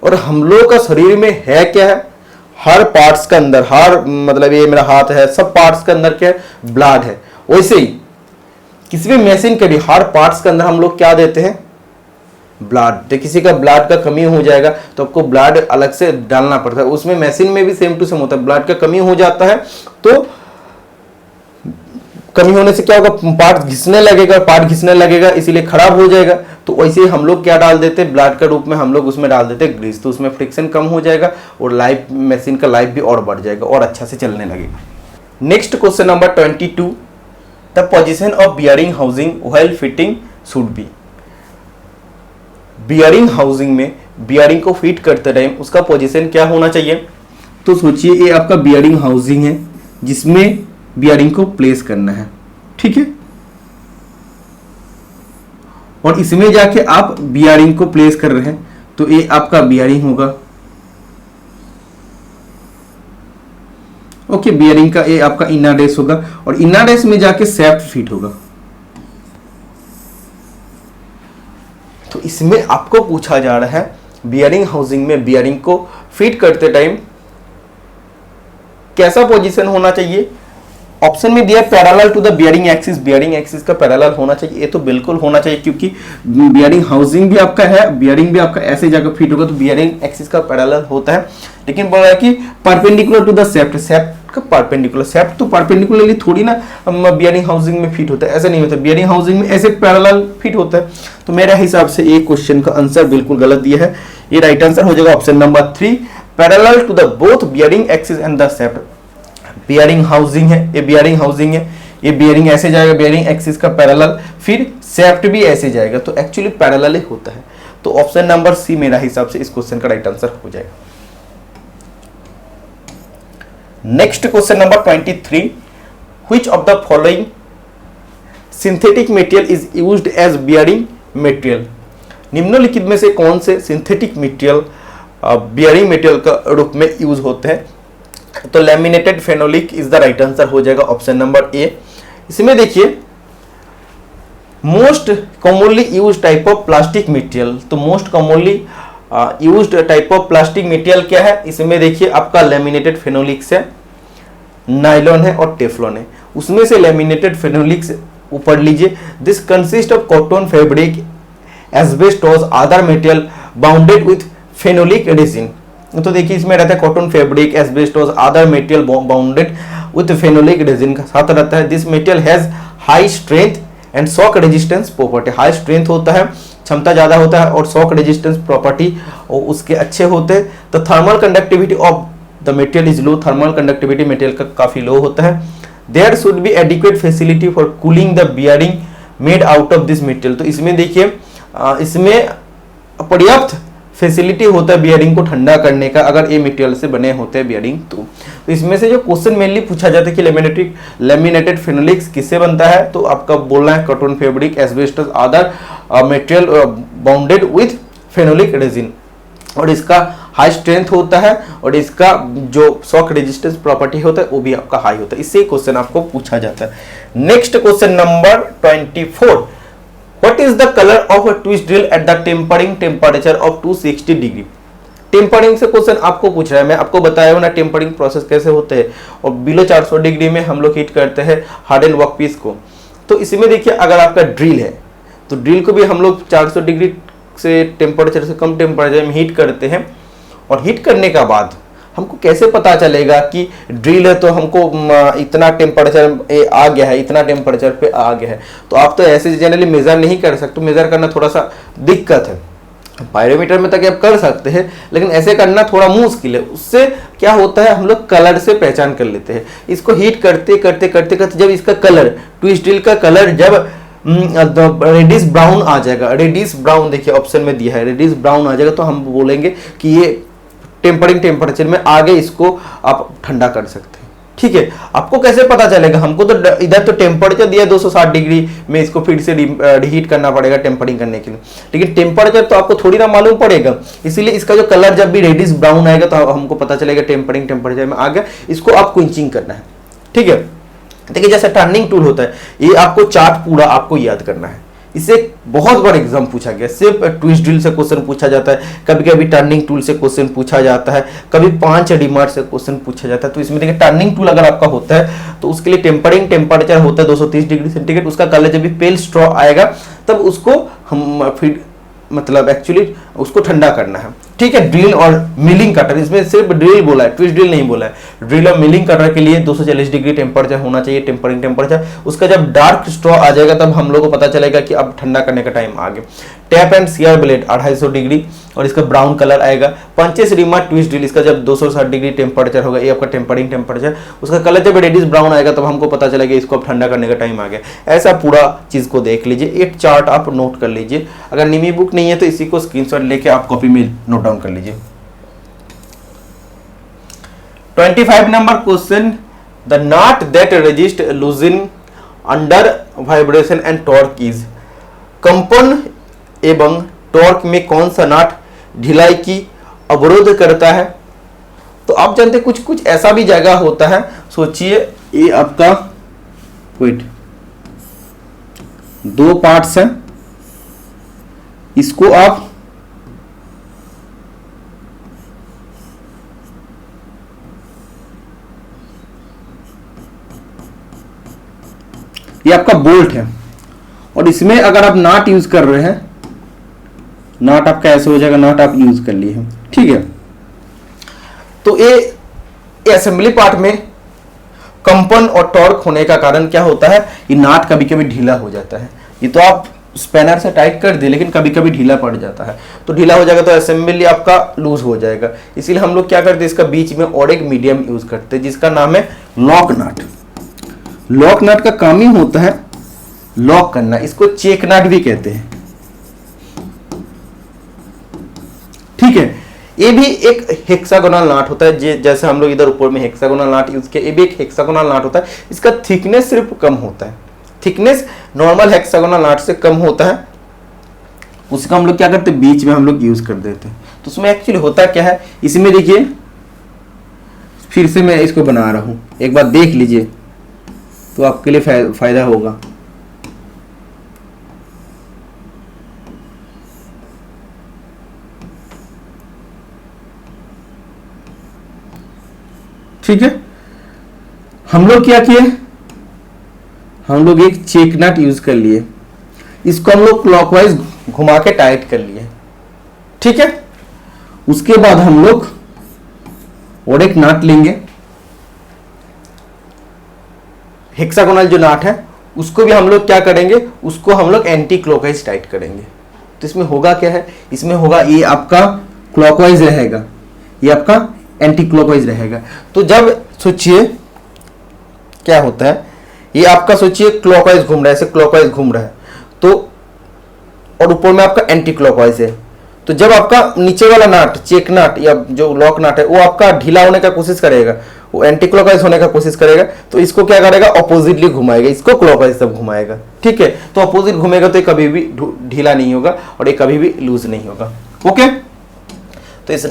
और हम लोग का शरीर में है क्या है, हर पार्ट्स के अंदर, हर मतलब ये मेरा हाथ है, सब पार्ट्स के अंदर क्या है, ब्लड है। वैसे ही किसी भी मशीन के भी हर पार्ट्स के अंदर हम लोग क्या देते हैं, ब्लड, किसी का ब्लड का कमी हो जाएगा तो आपको ब्लड अलग से डालना पड़ता है। उसमें मशीन में भी सेम टू सेम होता है, ब्लड का कमी हो जाता है तो कमी होने से क्या होगा, पार्ट घिसने लगेगा, पार्ट घिसने लगेगा इसीलिए खराब हो जाएगा। तो वैसे ही हम लोग क्या डाल देते हैं, ब्लड के रूप में हम लोग उसमें डाल देते हैं ग्रीस, तो उसमें फ्रिक्शन कम हो जाएगा और लाइफ, मशीन का लाइफ भी और बढ़ जाएगा और अच्छा से चलने लगेगा। Next question number 22, the position of bearing housing while fitting should be. Bearing housing में बियरिंग को फिट करते टाइम उसका पोजीशन क्या होना चाहिए। तो सोचिए ये आपका बियरिंग हाउसिंग है जिसमें बियरिंग को प्लेस करना है, ठीक है, और इसमें जाके आप बियरिंग को प्लेस कर रहे हैं तो ये आपका बियरिंग होगा। ओके, बियरिंग का ये आपका इनर रेस होगा और इनर रेस में जाके सैफ्ट फिट होगा। तो इसमें आपको पूछा जा रहा है बियरिंग हाउसिंग में बियरिंग को फिट करते टाइम कैसा पोजीशन होना चाहिए। ऑप्शन में दिया parallel to the bearing axis, bearing axis का पैरेलल होना चाहिए, ये तो बिल्कुल होना चाहिए क्योंकि बियरिंग हाउसिंग भी आपका है, बियरिंग भी आपका ऐसे जाकर फिट होगा तो बियरिंग एक्सिस का पैरेलल होता है। लेकिन बोला है कि perpendicular to the shaft, shaft का परपेंडिकुलर, शेफ्ट तो परपेंडिकुलरली थोड़ी ना बियरिंग हाउसिंग में फिट होता है, ऐसा नहीं होता, बियरिंग हाउसिंग में ऐसे पैरेलल फिट होता है। तो मेरे हिसाब से ये क्वेश्चन का आंसर बिल्कुल गलत दिया है, ये राइट आंसर हो जाएगा option number 3, parallel to the both bearing axis and the shaft. Bearing housing है, ये बियरिंग हाउसिंग है, ये बियरिंग ऐसे जाएगा बियरिंग एक्सिस का पैरेलल, फिर शेफ्ट भी ऐसे जाएगा, तो एक्चुअली पैरेलल ही होता है। तो ऑप्शन नंबर सी मेरा हिसाब से इस क्वेश्चन का राइट आंसर हो जाएगा। Next question number 23, which of the following synthetic material is used as bearing material. निम्नलिखित में से कौन से सिंथेटिक मटेरियल बियरिंग मटेरियल का रूप में यूज होते हैं। तो laminated phenolic is the right answer हो जाएगा ऑप्शन नंबर ए। इसमें देखिए most commonly use type of plastic material, तो most commonly used type of plastic material क्या है, इसमें देखिए आपका लैमिनेटेड फेनोलिक्स है, नायलॉन है और टेफ्लॉन है। उसमें से लैमिनेटेड फेनोलिक्स ऊपर लीजिए, this consist of cotton fabric asbestos other material bounded with phenolic resin. तो देखिए इसमें रहता है cotton fabric asbestos other material bounded with phenolic resin का साथ रहता है। This material has high strength and shock resistance property, high strength होता है, क्षमता ज्यादा होता है, और शॉक रेजिस्टेंस प्रॉपर्टी और उसके अच्छे होते हैं। तो thermal conductivity of the material is low, thermal conductivity material का काफी लो होता है। There should be adequate facility for cooling the bearing made out of this material. तो इसमें देखिए इसमें पर्याप्त फैसिलिटी होता है बियरिंग को ठंडा करने का अगर ये मटेरियल से बने होते हैं बियरिंग। तो इसमें से जो क्वेश्चन मेनली पूछा जाता है कि लैमिनेटेड फेनोलिक्स किससे बनता है, तो आपका बोलना है cotton fabric asbestos other material bounded with phenolic resin, और इसका हाई स्ट्रेंथ होता है और इसका जो शॉक रेजिस्टेंस प्रॉपर्टी होता है वो भी आपका हाई होता है। इससे क्वेश्चन आपको पूछा जाता है। Next question number 24, What is the color of a twist drill at the tempering temperature of 260 degree. Tempering से क्वेश्चन आपको पूछ रहा है, मैं आपको बताया हूं ना टेम्परिंग प्रोसेस कैसे होते हैं, और बिलो 400 डिग्री में हम लोग हीट करते हैं हार्डन वर्कपीस को। तो इसमें देखिए अगर आपका ड्रिल है तो ड्रिल को भी हम लोग 400 डिग्री से टेम्परेचर से कम टेम्परेचर में हीट करते हैं, और हीट करने का बाद हमको कैसे पता चलेगा कि ड्रिल है तो हमको इतना टेम्परेचर आ गया है, इतना टेम्परेचर पे आ गया है। तो आप तो ऐसे जनरली मेजर नहीं कर सकते, मेजर करना थोड़ा सा दिक्कत है। पायरोमीटर में तक आप कर सकते हैं लेकिन ऐसे करना थोड़ा मुश्किल है। उससे क्या होता है हम लोग कलर से पहचान कर लेते हैं। इसको हीट करते करते करते करते जब इसका कलर, ट्विस्ट ड्रिल का कलर जब रेडिश ब्राउन आ जाएगा, रेडिश ब्राउन देखिए ऑप्शन में दिया है, रेडिश ब्राउन आ जाएगा तो हम बोलेंगे कि ये टेम्परिंग टेम्परेचर में आगे इसको आप ठंडा कर सकते हैं। ठीक है, आपको कैसे पता चलेगा, हमको तो इधर तो टेम्परेचर दिया 260 डिग्री में, इसको फिर से रीहीट करना पड़ेगा टेम्परिंग करने के लिए, लेकिन टेम्परेचर तो आपको थोड़ी ना मालूम पड़ेगा। इसीलिए इसका जो कलर जब भी रेडिश ब्राउन आएगा तो हमको पता चलेगा टेम्परिंग टेम्परेचर में आ गया, इसको आप क्विंचिंग करना है। ठीक है, देखिए जैसे टर्निंग टूल होता है, ये आपको चार्ट पूरा आपको याद करना है। इससे बहुत बार एग्जाम पूछा गया, सिर्फ ट्विस्ट ड्रिल से क्वेश्चन पूछा जाता है, कभी कभी टर्निंग टूल से क्वेश्चन पूछा जाता है, कभी 5 डिमार्ट से क्वेश्चन पूछा जाता है। तो इसमें देखिए टर्निंग टूल अगर आपका होता है तो उसके लिए टेम्परिंग टेम्परेचर होता है 230 डिग्री सेंटीग्रेड। उसका कलर जब भी पेल स्ट्रॉ आएगा तब उसको हम फिर मतलब एक्चुअली उसको ठंडा करना है, ठीक है। ड्रिल और मिलिंग कटर, इसमें सिर्फ ड्रिल बोला है, ट्विस्ट ड्रिल नहीं बोला है। ड्रिल और मिलिंग कटर के लिए 240 डिग्री टेम्परेचर होना चाहिए, टेम्परिंग टेम्परेचर। उसका जब डार्क स्ट्रॉ आ जाएगा तब हम लोग को पता चलेगा कि अब ठंडा करने का टाइम आ गया। Tap and shear blade 250 degree और इसका ब्राउन कलर आएगा। पंचेस रिमा ट्विस्ट ड्रिल, इसका जब 260 डिग्री टेम्परेचर होगा, ये आपका टेम्परिंग टेम्परेचर, उसका कलर जब रेडिश ब्राउन आएगा तब हमको पता चलेगा इसको अब ठंडा करने का टाइम आ गया। ऐसा पूरा चीज को देख लीजिए, एक चार्ट आप नोट कर लीजिए। अगर निमी बुक नहीं है तो इसी को स्क्रीनशॉट लेके आप कॉपी में नोट डाउन कर लीजिए। 25 number question, the not that resist losing under vibration and torque is. कंपन एवं टॉर्क में कौन सा नाट ढिलाई की अवरोध करता है? तो आप जानते हैं कुछ कुछ ऐसा भी जगह होता है, सोचिए ये आपका वेट 2 पार्ट्स है, इसको आप ये आपका बोल्ट है और इसमें अगर आप नाट यूज कर रहे हैं, नाट आपका ऐसे हो जाएगा, नाट आप यूज कर लिए हैं, ठीक है। तो ये असेंबली पार्ट में कंपन और टॉर्क होने का कारण क्या होता है, ये नाट कभी कभी ढीला हो जाता है। ये तो आप स्पैनर से टाइट कर दे, लेकिन कभी कभी ढीला पड़ जाता है, तो ढीला हो जाएगा तो असेंबली आपका लूज हो जाएगा। इसीलिए हम लोग क्या करते हैं, इसका बीच में और एक मीडियम यूज करते हैं जिसका नाम है लॉक नट। लॉक नट का काम ही होता है लॉक करना, इसको चेक नट भी कहते हैं, ठीक है। ये भी एक हेक्सागोनल नाट होता है, जैसे हम लोग इधर ऊपर में हेक्सागोनल नाट यूज किया, ये भी एक हेक्सागोनल नाट होता है। इसका थिकनेस सिर्फ कम होता है, थिकनेस नॉर्मल हेक्सागोनल नाट से कम होता है। उसका हम लोग क्या करते हैं, बीच में हम लोग यूज कर देते हैं। तो उसमें एक्चुअली होता क्या है, इसमें देखिए फिर से मैं इसको बना रहा हूं, एक बार देख लीजिए तो आपके लिए फायदा होगा। ठीक है, हम लोग क्या किए, हम लोग एक चेक नट यूज कर लिए, इसको हम लोग क्लॉकवाइज घुमा के टाइट कर लिए, ठीक है। उसके बाद हम लोग और एक नट लेंगे, हेक्सागोनल जो नाट है उसको भी हम लोग क्या करेंगे, उसको हम लोग एंटी क्लॉकवाइज टाइट करेंगे। तो इसमें होगा क्या है, इसमें होगा ये आपका क्लॉकवाइज रहेगा, ये आपका एंटी क्लॉकवाइज रहेगा। तो जब सोचिए क्या होता है, ये आपका सोचिए क्लॉकवाइज घूम रहा है, ऐसे क्लॉकवाइज घूम रहा है, तो और ऊपर में आपका एंटी क्लॉकवाइज है। तो जब आपका नीचे वाला नाट चेक नाट या जो लॉक नाट है वो आपका ढीला होने का कोशिश करेगा, वो एंटी क्लॉकवाइज होने का कोशिश करेगा, तो इसको क्या करेगा, अपोजिटली घुमाएगा, इसको क्लॉकवाइज सब घुमाएगा, ठीक है। तो अपोजिट घूमेगा तो ये कभी भी ढीला नहीं होगा और ये कभी भी लूज नहीं होगा, ओके। तो इस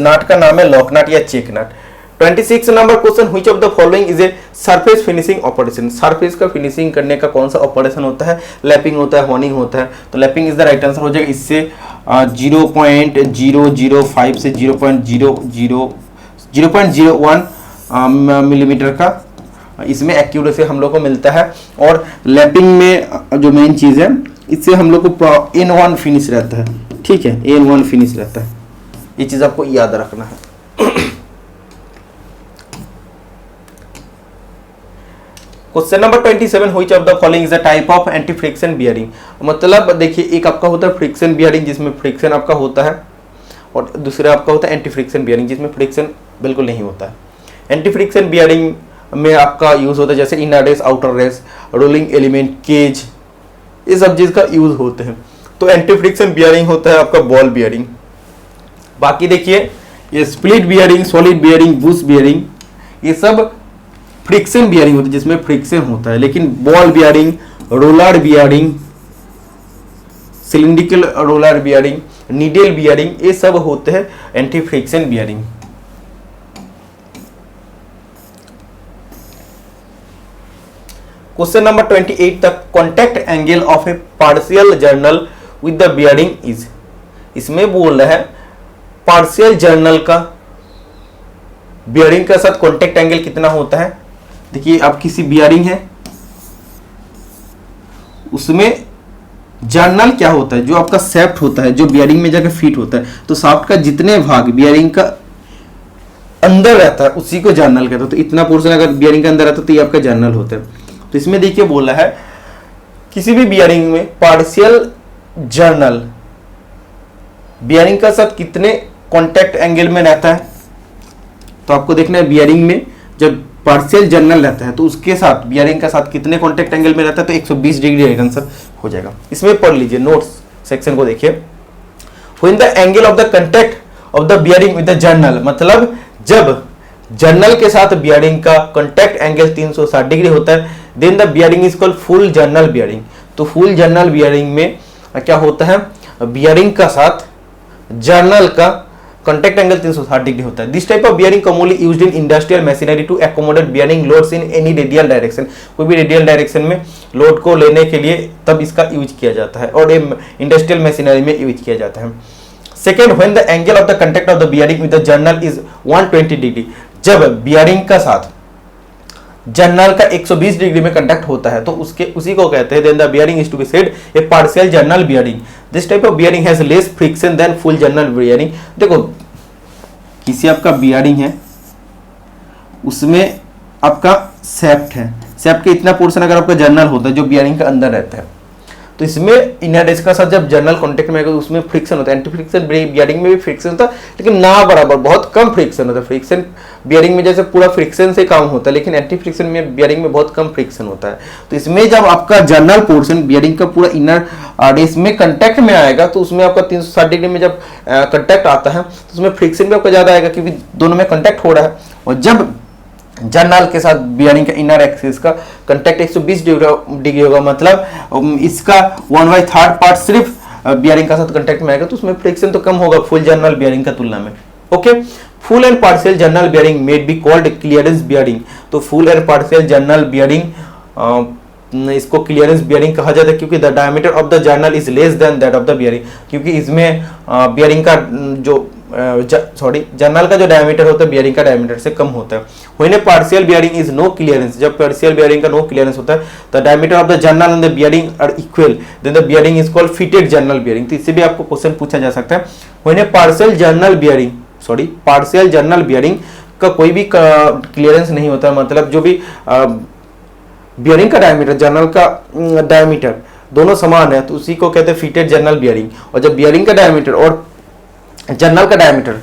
नाट का नाम है लॉक नाट या check nut. 26 number question, which of the following is a surface finishing operation. Surface का फिनिशिंग करने का कौन सा ऑपरेशन होता है, लैपिंग होता है, होनिंग होता है। तो lapping is the right answer हो जाएगा। इससे 0.005 से 0.01 मिलीमीटर का इसमें एक्यूरेसी हम लोग को मिलता है। और लैपिंग में जो मेन चीज है, इससे हम लोग को N1 फिनिश रहता है, ठीक है, N1 फिनिश रहता है, ये चीज आपको याद रखना है। Question number 27, which of the following is a type of anti friction bearing. मतलब देखिए, एक आपका होता है फ्रिक्शन बियरिंग जिसमें फ्रिक्शन आपका होता है, और दूसरा आपका होता है एंटी फ्रिक्शन बियरिंग जिसमें फ्रिक्शन बिल्कुल नहीं होता है। एंटी फ्रिक्शन बियरिंग में आपका यूज होता है जैसे inner race, outer race, rolling element, cage, ये सब चीज का यूज होते हैं। तो एंटी फ्रिक्शन बियरिंग होता है आपका बॉल बियरिंग। बाकी देखिए, ये split bearing, solid bearing, Bush bearing, ये सब फ्रिक्शन बियरिंग होता है जिसमें फ्रिक्शन होता है। लेकिन ball bearing, roller bearing, cylindrical roller bearing, needle bearing, ये सब होते हैं anti friction bearing. Question number 28 तक, contact angle of A partial journal with the bearing is. इसमें बोल रहा है पार्शियल जर्नल का बियरिंग के साथ कॉन्टैक्ट एंगल कितना होता है। देखिए, अब किसी बियरिंग है, उसमें जर्नल क्या होता है, जो आपका शाफ्ट होता है, जो बियरिंग में जाकर फिट होता है, तो शाफ्ट का जितने भाग बियरिंग का अंदर रहता है उसी को जर्नल कहते हैं। तो इतना पोर्शन अगर बियरिंग के अंदर रहता है तो ये आपका जर्नल होता है। तो इसमें देखिए बोला है किसी भी बियरिंग में पार्शियल जर्नल बियरिंग का साथ कितने कांटेक्ट एंगल में रहता है। तो आपको देखना है बियरिंग में जब पार्शियल जर्नल रहता है तो उसके साथ बियरिंग का साथ कितने कांटेक्ट एंगल में रहता है, तो 120 डिग्री आंसर हो जाएगा। इसमें पढ़ लीजिए, नोट्स सेक्शन को देखिए। When the angle of the contact of the bearing with the journal, मतलब जब जर्नल के साथ बियरिंग का कांटेक्ट एंगल 360 डिग्री होता है, then the bearing is called full journal bearing. तो फुल जर्नल बियरिंग में क्या होता है, बियरिंग का साथ जर्नल का कांटेक्ट एंगल 360 डिग्री होता है। This type of bearing commonly used in industrial machinery to accommodate bearing loads in any radial direction. कोई भी रेडियल डायरेक्शन में लोड को लेने के लिए तब इसका यूज किया जाता है और इंडस्ट्रियल मशीनरी में यूज किया जाता है। Second, when the angle of the contact of the bearing with the journal is 120 degree, जब बियरिंग का साथ जर्नल का 120 डिग्री में कांटेक्ट होता है तो उसी को कहते हैं then the bearing is to be said a partial journal bearing. This type of bearing has less friction than full journal bearing. देखो किसी आपका बियरिंग है, उसमें आपका शाफ्ट है, शाफ्ट के इतना पोर्शन अगर आपका जर्नल होता है जो बियरिंग के अंदर रहता है, तो इसमें इनर डिस्क का साथ जब जर्नल कांटेक्ट में आएगा तो उसमें फ्रिक्शन होता है। एंटी फ्रिक्शन बियरिंग में भी फ्रिक्शन होता है लेकिन ना बराबर, बहुत कम फ्रिक्शन होता है। फ्रिक्शन बियरिंग में जैसे पूरा फ्रिक्शन से काम होता है, लेकिन एंटी फ्रिक्शन में बियरिंग में बहुत कम फ्रिक्शन होता है। तो इसमें जब आपका जर्नल पोर्शन बियरिंग का पूरा इनर डिस्क में कंटेक्ट में आएगा तो उसमें आपका 360 डिग्री में जब कंटेक्ट आता है तो उसमें फ्रिक्शन भी आपका ज्यादा आएगा क्योंकि दोनों में कंटेक्ट हो रहा है। और जब जर्नल के साथ बियरिंग का इनर एक्सिस का कांटेक्ट 120 डिग्री होगा, मतलब इसका 1/3 पार्ट सिर्फ बियरिंग का साथ कांटेक्ट में आएगा, तो उसमें फ्रिक्शन तो कम होगा फुल जर्नल बियरिंग का तुलना में। Okay, full and partial journal bearing made be called clearance bearing. तो full and partial journal bearing इसको क्लियरेंस बियरिंग कहा जाता है क्योंकि the diameter of the journal is less than that of the bearing, क्योंकि इसमें बियरिंग का जो जर्नल का जो डायमीटर होता है बियरिंग का डायमीटर से कम होता है। When a partial bearing is no clearance, जब पार्शियल बियरिंग का नो क्लियरेंस होता है, the diameter of the journal and the bearing are equal, then the bearing is called fitted journal bearing. तो इससे भी आपको क्वेश्चन पूछा जा सकता है। When a partial journal bearing का कोई भी क्लियरेंस नहीं होता, मतलब जो भी बियरिंग का डायमीटर, जर्नल का डायमीटर दोनों समान है तो उसी को कहते हैं फिटेड जर्नल बियरिंग। और जब बियरिंग का डायमीटर और जर्नल का डायमीटर,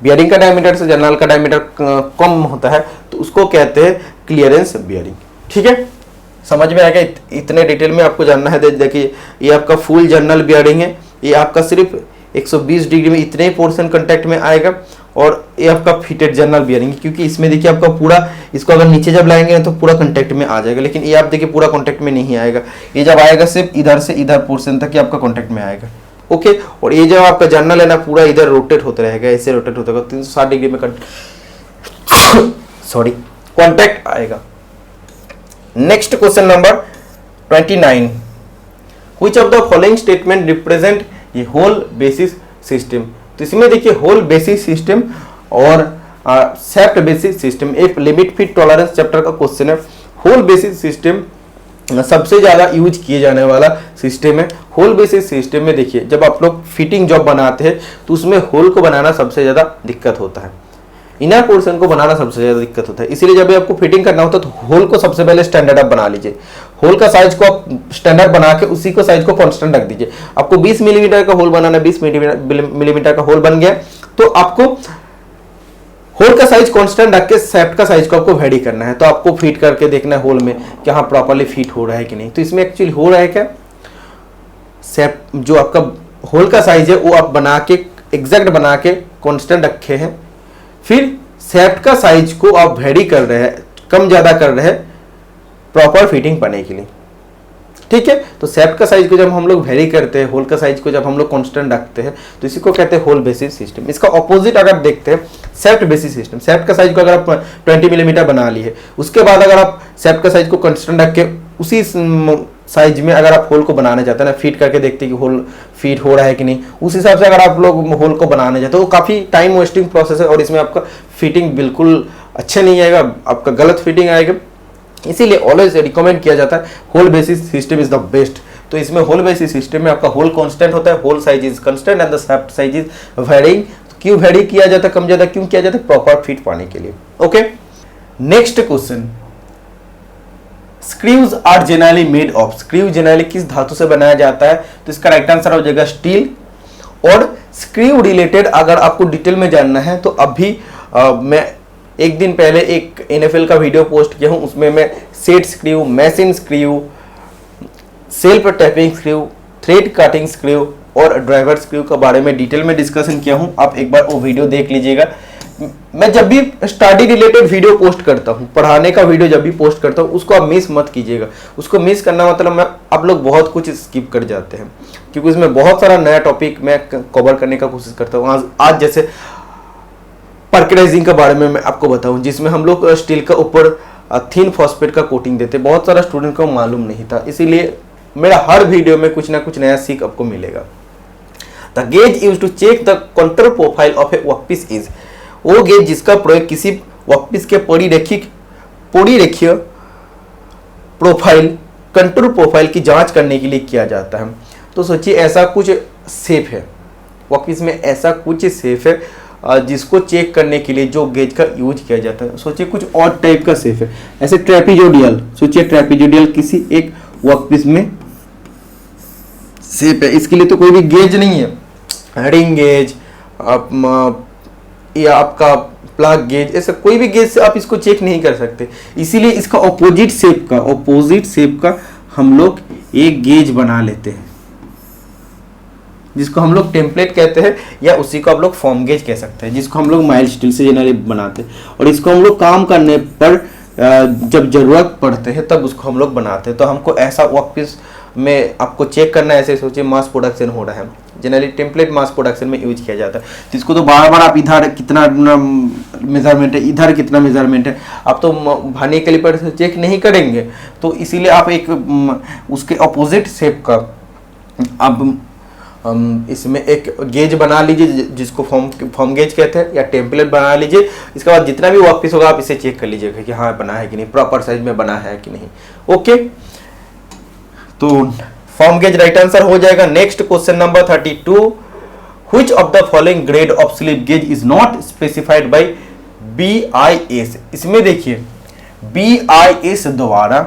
बियरिंग का डायमीटर से जर्नल का डायमीटर कम होता है तो उसको कहते हैं क्लियरेंस बियरिंग। ठीक है, समझ में आएगा? इतने डिटेल में आपको जानना है। देखिए ये आपका फुल जर्नल बियरिंग है, ये आपका सिर्फ 120 डिग्री में इतने पोर्शन कांटेक्ट में आएगा, और ये आपका फिटेड जर्नल बियरिंग है क्योंकि इसमें देखिए आपका पूरा, इसको अगर नीचे जब लाएंगे तो पूरा कांटेक्ट में आ जाएगा, लेकिन ये आप देखिए पूरा कांटेक्ट में नहीं आएगा। ये जब आएगा सिर्फ इधर से इधर पोर्शन तक ही आपका कांटेक्ट में आएगा। ओके, और ये जब आपका जर्नल है ना पूरा इधर रोटेट होता रहेगा, ऐसे रोटेट होता रहेगा, 360 डिग्री में कांटेक्ट आएगा। Next question number 29, which of the following statement represent ये होल बेसिस सिस्टम। तो इसमें देखिए होल बेसिस सिस्टम और शाफ्ट बेसिस सिस्टम, एक लिमिट फिट टॉलरेंस चैप्टर का क्वेश्चन है। होल बेसिस सिस्टम सबसे ज्यादा यूज किए जाने वाला सिस्टम है। होल बेसिस सिस्टम में देखिए जब आप लोग फिटिंग जॉब बनाते हैं तो उसमें होल को बनाना सबसे ज्यादा दिक्कत होता है, इनर पोर्शन को बनाना सबसे ज्यादा दिक्कत होता है। इसीलिए जब भी आपको फिटिंग करना होता है तो होल को सबसे पहले स्टैंडर्ड आप बना लीजिए। होल का साइज को आप स्टैंडर्ड बना के उसी को साइज को कांस्टेंट रख दीजिए। आपको 20 मिलीमीटर का होल बनाना, 20 मिलीमीटर का होल बन गया तो आपको होल का साइज कांस्टेंट रख के शाफ्ट का साइज को आपको वेरी करना है। तो आपको फिट करके देखना है होल में कि हाँ प्रॉपर्ली फिट हो रहा है कि नहीं। तो इसमें एक्चुअली हो रहा है क्या, शाफ्ट जो आपका होल का साइज है वो आप बना के एग्जैक्ट बना के कांस्टेंट रखे हैं, फिर शाफ्ट का साइज को आप वेरी कर रहे हैं, कम ज्यादा कर रहे हैं प्रॉपर फिटिंग पाने के लिए। ठीक है, तो शाफ्ट का साइज को जब हम लोग वेरी करते हैं, होल का साइज को जब हम लोग कांस्टेंट रखते हैं तो इसी को कहते हैं होल बेसिस सिस्टम। इसका ऑपोजिट अगर देखते हैं शाफ्ट बेसिस सिस्टम, शाफ्ट का साइज को अगर आप 20 मिलीमीटर बना लिए, उसके बाद अगर आप शाफ्ट का साइज को कांस्टेंट रख के उसी साइज में अगर आप होल को बनाने चाहते हैं ना, फिट करके देखते हैं कि होल फिट हो रहा है कि नहीं, उस हिसाब से अगर आप लोग होल को बनाने चाहते हो तो काफी टाइम वेस्टिंग प्रोसेस है और इसमें आपका फिटिंग बिल्कुल अच्छा नहीं आएगा, आपका गलत फिटिंग आएगा। इसीलिए ऑलवेज रिकमेंड किया जाता है hole basis system is the best. तो इसमें होल बेसिस सिस्टम में आपका होल कांस्टेंट होता है, hole size is constant and the shaft size is varying. क्यों वेरी किया जाता है, कम ज्यादा क्यों किया जाता है, प्रॉपर फिट पाने के लिए। Okay, next question, screws are generally made of, screw generally किस धातु से बनाया जाता है, तो इसका राइट आंसर हो जाएगा स्टील। और स्क्रू रिलेटेड अगर आपको डिटेल में जानना है तो अभी मैं एक दिन पहले एक NFL का वीडियो पोस्ट किया हूं, उसमें मैं set screw, mashing screw, self tapping screw, thread cutting screw और ड्राइवर स्क्रू के बारे में डिटेल में डिस्कशन किया हूं। आप एक बार वो वीडियो देख लीजिएगा। मैं जब भी स्टडी रिलेटेड वीडियो पोस्ट करता हूं, पढ़ाने का वीडियो जब भी पोस्ट करता हूं, उसको आप मिस मत कीजिएगा। उसको मिस करना मतलब आप लोग बहुत कुछ स्किप कर जाते हैं, क्योंकि उसमें बहुत सारा नया टॉपिक मैं कवर करने का कोशिश करता हूँ। आज जैसे पर्कराइजिंग के बारे में मैं आपको बताऊं, जिसमें हम लोग स्टील का ऊपर थिन फॉस्फेट का कोटिंग देते, बहुत सारा स्टूडेंट को मालूम नहीं था, इसीलिए मेरा हर वीडियो में कुछ ना कुछ नया सीख आपको मिलेगा। The gauge used to check the control profile of a workpiece is, वो गेज जिसका प्रयोग किसी वर्कपीस के परिरेखीय प्रोफाइल, कंट्रोल प्रोफाइल की जांच करने के लिए किया जाता है। तो सोचिए ऐसा कुछ शेप है वर्कपीस में, ऐसा कुछ शेप है जिसको चेक करने के लिए जो गेज का यूज किया जाता है। सोचिए कुछ और टाइप का शेप है, ऐसे ट्रेपीजोडियल, सोचिए ट्रेपीजोडियल किसी एक वर्कपीस में शेप है, इसके लिए तो कोई भी गेज नहीं है, रिंग गेज या आपका प्लग गेज, ऐसा कोई भी गेज से आप इसको चेक नहीं कर सकते। इसीलिए इसका ऑपोजिट शेप का हम लोग एक गेज बना लेते हैं, जिसको हम लोग टेम्पलेट कहते हैं, या उसी को आप लोग फॉर्म गेज कह सकते हैं, जिसको हम लोग माइल्ड स्टील से जनरली बनाते हैं। और इसको हम लोग काम करने पर जब जरूरत पड़ते हैं तब उसको हम लोग बनाते हैं। तो हमको ऐसा वर्कपीस में आपको चेक करना है, ऐसे सोचिए मास प्रोडक्शन हो रहा है, जनरली टेम्पलेट मास प्रोडक्शन में यूज किया जाता है। तो इसको तो बार बार आप इधर कितना मेजरमेंट है, इधर कितना मेजरमेंट है, आप तो भाने कैलिपर से चेक नहीं करेंगे। तो इसीलिए आप एक उसके अपोजिट शेप का आप इसमें एक गेज बना लीजिए, जिसको फॉर्म गेज कहते हैं, या टेम्पलेट बना लीजिए। इसके बाद जितना भी वर्कपीस होगा आप इसे चेक कर लीजिएगा कि हाँ बना है कि नहीं, प्रॉपर साइज में बना है कि नहीं। ओके, तो फॉर्म गेज राइट आंसर हो जाएगा। Next question number 32, which of the following grade of slip gauge is not specified by BIS। इसमें देखिए BIS द्वारा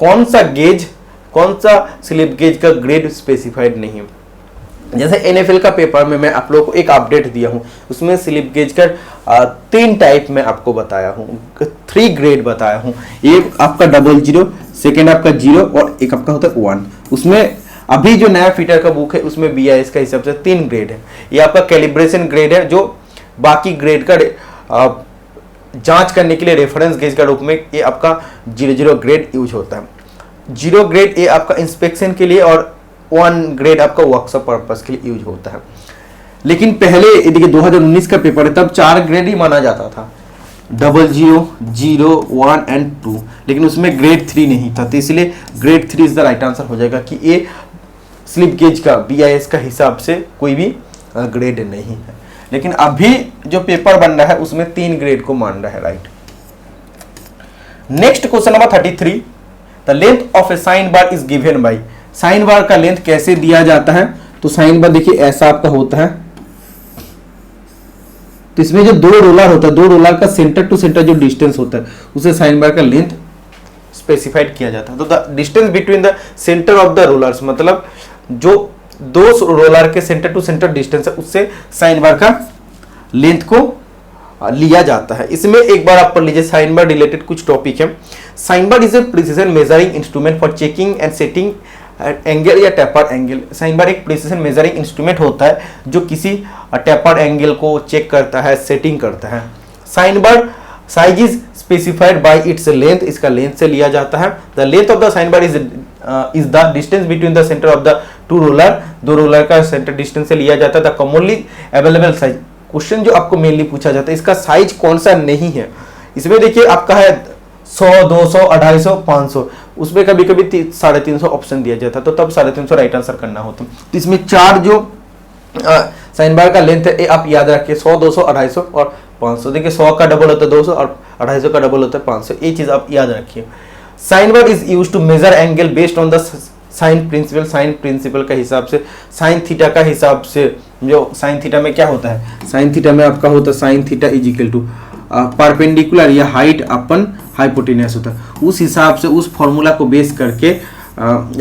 कौन सा स्लिप गेज का ग्रेड स्पेसिफाइड नहीं है। जैसे NFL का पेपर में मैं आप लोगों को एक अपडेट दिया हूं, उसमें स्लिप गेज का 3 टाइप में आपको बताया हूं, 3 ग्रेड बताया हूं। एक आपका 00, सेकेंड आपका 0 और एक आपका होता है 1। उसमें अभी जो नया फीटर का बुक है उसमें BIS का हिसाब से 3 ग्रेड है। ये आपका कैलिब्रेशन ग्रेड है, जो बाकी ग्रेड का जांच करने के लिए रेफरेंस गेज का रूप में ये आपका 00 ग्रेड यूज होता है। 0 ग्रेड ये आपका इंस्पेक्शन के लिए और 1 ग्रेड आपका वर्कशॉप पर्पस के लिए यूज होता है। लेकिन पहले देखिए 2019 का पेपर है, तब 4 ग्रेड ही माना जाता था, 00, 0, 1 एंड 2, लेकिन उसमें ग्रेड 3 नहीं था। तो इसलिए grade 3 is the right answer हो जाएगा कि ये स्लिप गेज का BIS का हिसाब से कोई भी ग्रेड नहीं है। लेकिन अभी जो पेपर बन रहा है उसमें 3 ग्रेड को मान रहा है, right. Next question number 33, the length of A sign bar is given by. Sine bar का लेंथ कैसे दिया जाता है, तो साइन बार देखिए ऐसा आपका होता है। तो इसमें जो 2 रोलर होता है, 2 रोलर का सेंटर टू सेंटर जो डिस्टेंस होता है उसे साइन बार का लेंथ स्पेसिफाइड किया जाता है। तो the distance between the centre of the rollers, मतलब जो 2 रोलर के सेंटर टू सेंटर डिस्टेंस है उससे साइन बार का लेंथ को लिया जाता है। इसमें एक बार आप पढ़ लीजिए, साइन बार रिलेटेड कुछ टॉपिक है। Sign bar is a precision measuring instrument for checking and setting angle या टेपर एंगल। साइन बार एक प्रिसिजन मेजरिंग इंस्ट्रूमेंट होता है जो किसी टेपर एंगल को चेक करता है, सेटिंग करता है। Sine bar size is specified by its length, इसका लेंथ से लिया जाता है। The length of the sign bar is the distance between the centre of the 2 roller, 2 roller का सेंटर डिस्टेंस से लिया जाता है। The commonly available size, question जो आपको मेनली पूछा जाता है इसका साइज कौन सा नहीं है। इसमें देखिए आपका है 100, 200, 250, 500, उसमें कभी कभी 350 ऑप्शन दिया जाता है, तो तब 350 राइट आंसर करना होता है। तो इसमें 4 जो साइन बार का लेंथ है ये आप याद रखिए, 100, 200, 250 और 500। देखिए 100 का डबल होता है 200 और 250 का डबल होता है 500, ये चीज आप याद रखिए। Sine bar is used to measure angle based on the sine principle का हिसाब से, साइन थीटा का हिसाब से, जो साइन थीटा में क्या होता है, साइन थीटा में आपका होता है sine theta is equal to perpendicular या हाइट अपन हाइपोटेनियस होता है, उस हिसाब से उस फॉर्मूला को बेस करके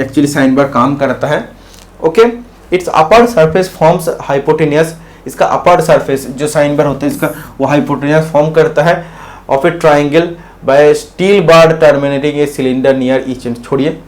एक्चुअली साइन बार काम करता है। Okay, it's upper surface forms hypotenuse, इसका अपर सरफेस जो साइन बार होता है इसका वो हाइपोटेनियस फॉर्म करता है of A triangle by steel bar terminating a cylinder near each and. छोड़िए,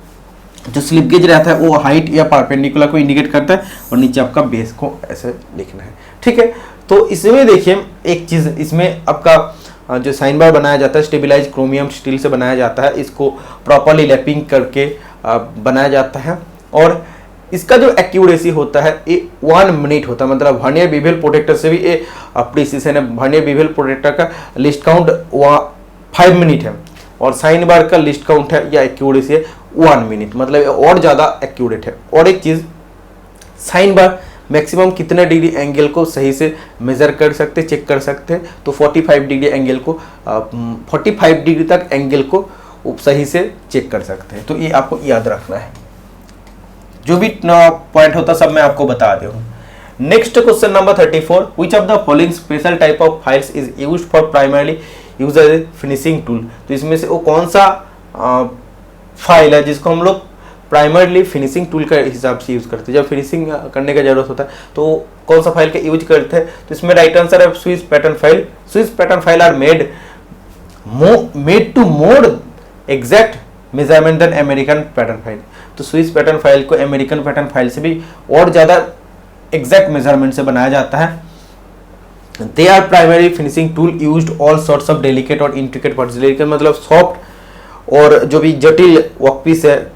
जो स्लिप गेज रहता है वो हाइट या परपेंडिकुलर को इंडिकेट करता है और नीचे आपका बेस को ऐसे लिखना है। ठीक है, तो इसमें देखिए एक चीज, इसमें आपका जो साइन बार बनाया जाता है स्टेबिलाइज क्रोमियम स्टील से बनाया जाता है, इसको प्रॉपरली लैपिंग करके बनाया जाता है और इसका जो एक्यूरेसी होता है ये 1 मिनट होता है, मतलब वर्नियर बीवेल प्रोटेक्टर से भी ये प्रिसीजन है। वर्नियर बीवेल प्रोटेक्टर का लिस्ट काउंट 5 मिनट है और साइन बार का लिस्ट काउंट है या एक्यूरेसी है 1 मिनट, मतलब और ज़्यादा एक्यूरेट है। और एक चीज़, साइन बार मैक्सिमम कितने डिग्री एंगल को सही से मेजर कर सकते, चेक कर सकते हैं, तो 45 डिग्री एंगल को 45 डिग्री तक एंगल को सही से चेक कर सकते हैं। तो ये आपको याद रखना है, जो भी पॉइंट होता सब मैं आपको बता दे हूँ। Next question number 34, which of the following special type of files is used for primarily use as a finishing tool. तो इसमें से वो कौन सा फाइल है जिसको हम लोग प्राइमरली फिनिशिंग टूल के हिसाब से यूज करते हैं, जब फिनिशिंग करने का जरूरत होता है तो कौन सा फाइल का यूज करते हैं। तो इसमें राइट आंसर है Swiss pattern file. Swiss pattern file are made to more exact measurement than American pattern file. तो स्विस पैटर्न फाइल को अमेरिकन पैटर्न फाइल से भी और ज्यादा एग्जैक्ट मेजरमेंट से बनाया जाता है। They are primary finishing tool used all sorts of delicate और इंट्रिकेट पार्ट्स। डेलिकेट मतलब सॉफ्ट और जो भी जटिल वर्कपीस है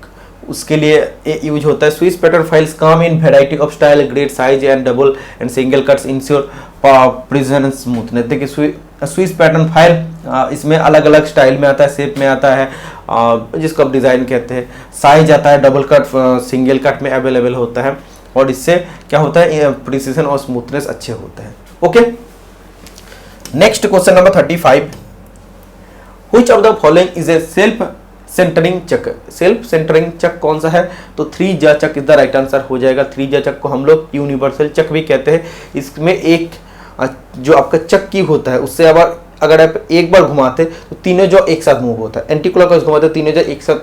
उसके लिए ये यूज होता है। Swiss pattern files come in variety of style, grade, size and double and single cuts ensure precision and smoothness. देखिए स्विस पैटर्न फाइल इसमें अलग अलग स्टाइल में आता है, शेप में आता है, जिसको आप डिजाइन कहते हैं, साइज आता है, डबल कट, सिंगल कट में अवेलेबल होता है और इससे क्या होता है प्रिसिजन और स्मूथनेस अच्छे होते हैं। Okay, next question number 35, which of the following is a self centring chuck. Self centring chuck कौन सा है, तो 3 chuck is the right answer हो जाएगा। 3 चक को हम लोग यूनिवर्सल चक भी कहते हैं। इसमें एक जो आपका चक की होता है उससे अगर आप एक बार घुमाते तो तीनों जो एक साथ मूव होता है, एंटी क्लॉकवाइज घुमाते तीनों जो एक साथ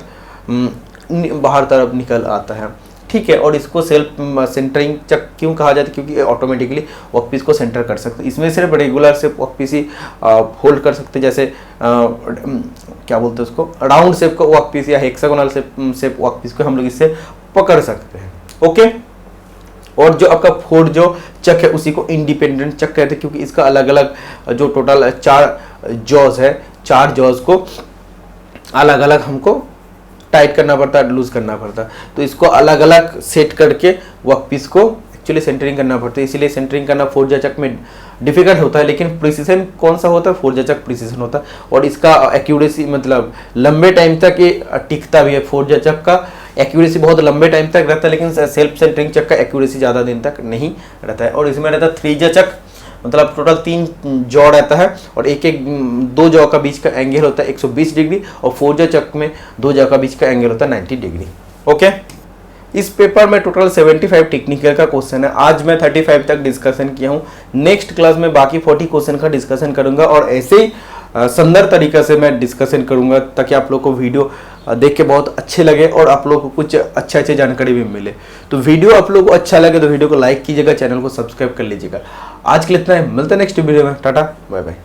बाहर तरफ निकल आता है। ठीक है, और इसको सेल्फ सेंटरिंग चक क्यों कहा जाता है, क्योंकि ऑटोमेटिकली वर्कपीस को सेंटर कर सकते हैं। इसमें सिर्फ रेगुलर शेप वर्कपीस ही होल्ड कर सकते हैं, जैसे क्या बोलते हैं उसको, राउंड शेप को वर्कपीस या हेक्सागोनल शेप वर्कपीस को हम लोग इससे पकड़ सकते हैं। ओके, और जो आपका 4 जो चक है उसी को इंडिपेंडेंट चक कहते हैं, क्योंकि इसका अलग अलग जो टोटल 4 जॉज है, 4 जॉज को अलग अलग हमको टाइट करना पड़ता है, लूज करना पड़ता है, तो इसको अलग अलग सेट करके वर्कपीस को एक्चुअली सेंटरिंग करना पड़ता है। इसीलिए सेंटरिंग करना 4 चक में डिफिकल्ट होता है, लेकिन प्रिसीजन कौन सा होता है, 4 चक प्रिसीजन होता है और इसका एक्यूरेसी मतलब लंबे टाइम तक ये टिकता भी है। 4 चक का एक्यूरेसी बहुत लंबे टाइम तक रहता है, लेकिन सेल्फ सेंटरिंग चक का एक्यूरेसी ज़्यादा दिन तक नहीं रहता है। और इसमें रहता है 3 चक, मतलब टोटल 3 जॉ रहता है और एक 2 जॉ का बीच का एंगल होता है 120 डिग्री और 4 चक में 2 जॉ का बीच का एंगल होता है 90 डिग्री। ओके, इस पेपर में टोटल 75 टेक्निकल का क्वेश्चन है। आज मैं 35 तक डिस्कशन किया हूँ। नेक्स्ट क्लास में बाकी 40 क्वेश्चन का डिस्कशन करूंगा और ऐसे ही सुंदर तरीके से मैं डिस्कशन करूंगा ताकि आप लोग को वीडियो देख के बहुत अच्छे लगे और आप लोग को कुछ अच्छे जानकारी भी मिले। तो वीडियो आप लोग को अच्छा लगे तो वीडियो को लाइक कीजिएगा, चैनल को सब्सक्राइब कर लीजिएगा। आज के लिए इतना ही, मिलते हैं नेक्स्ट वीडियो में। Tata bye bye.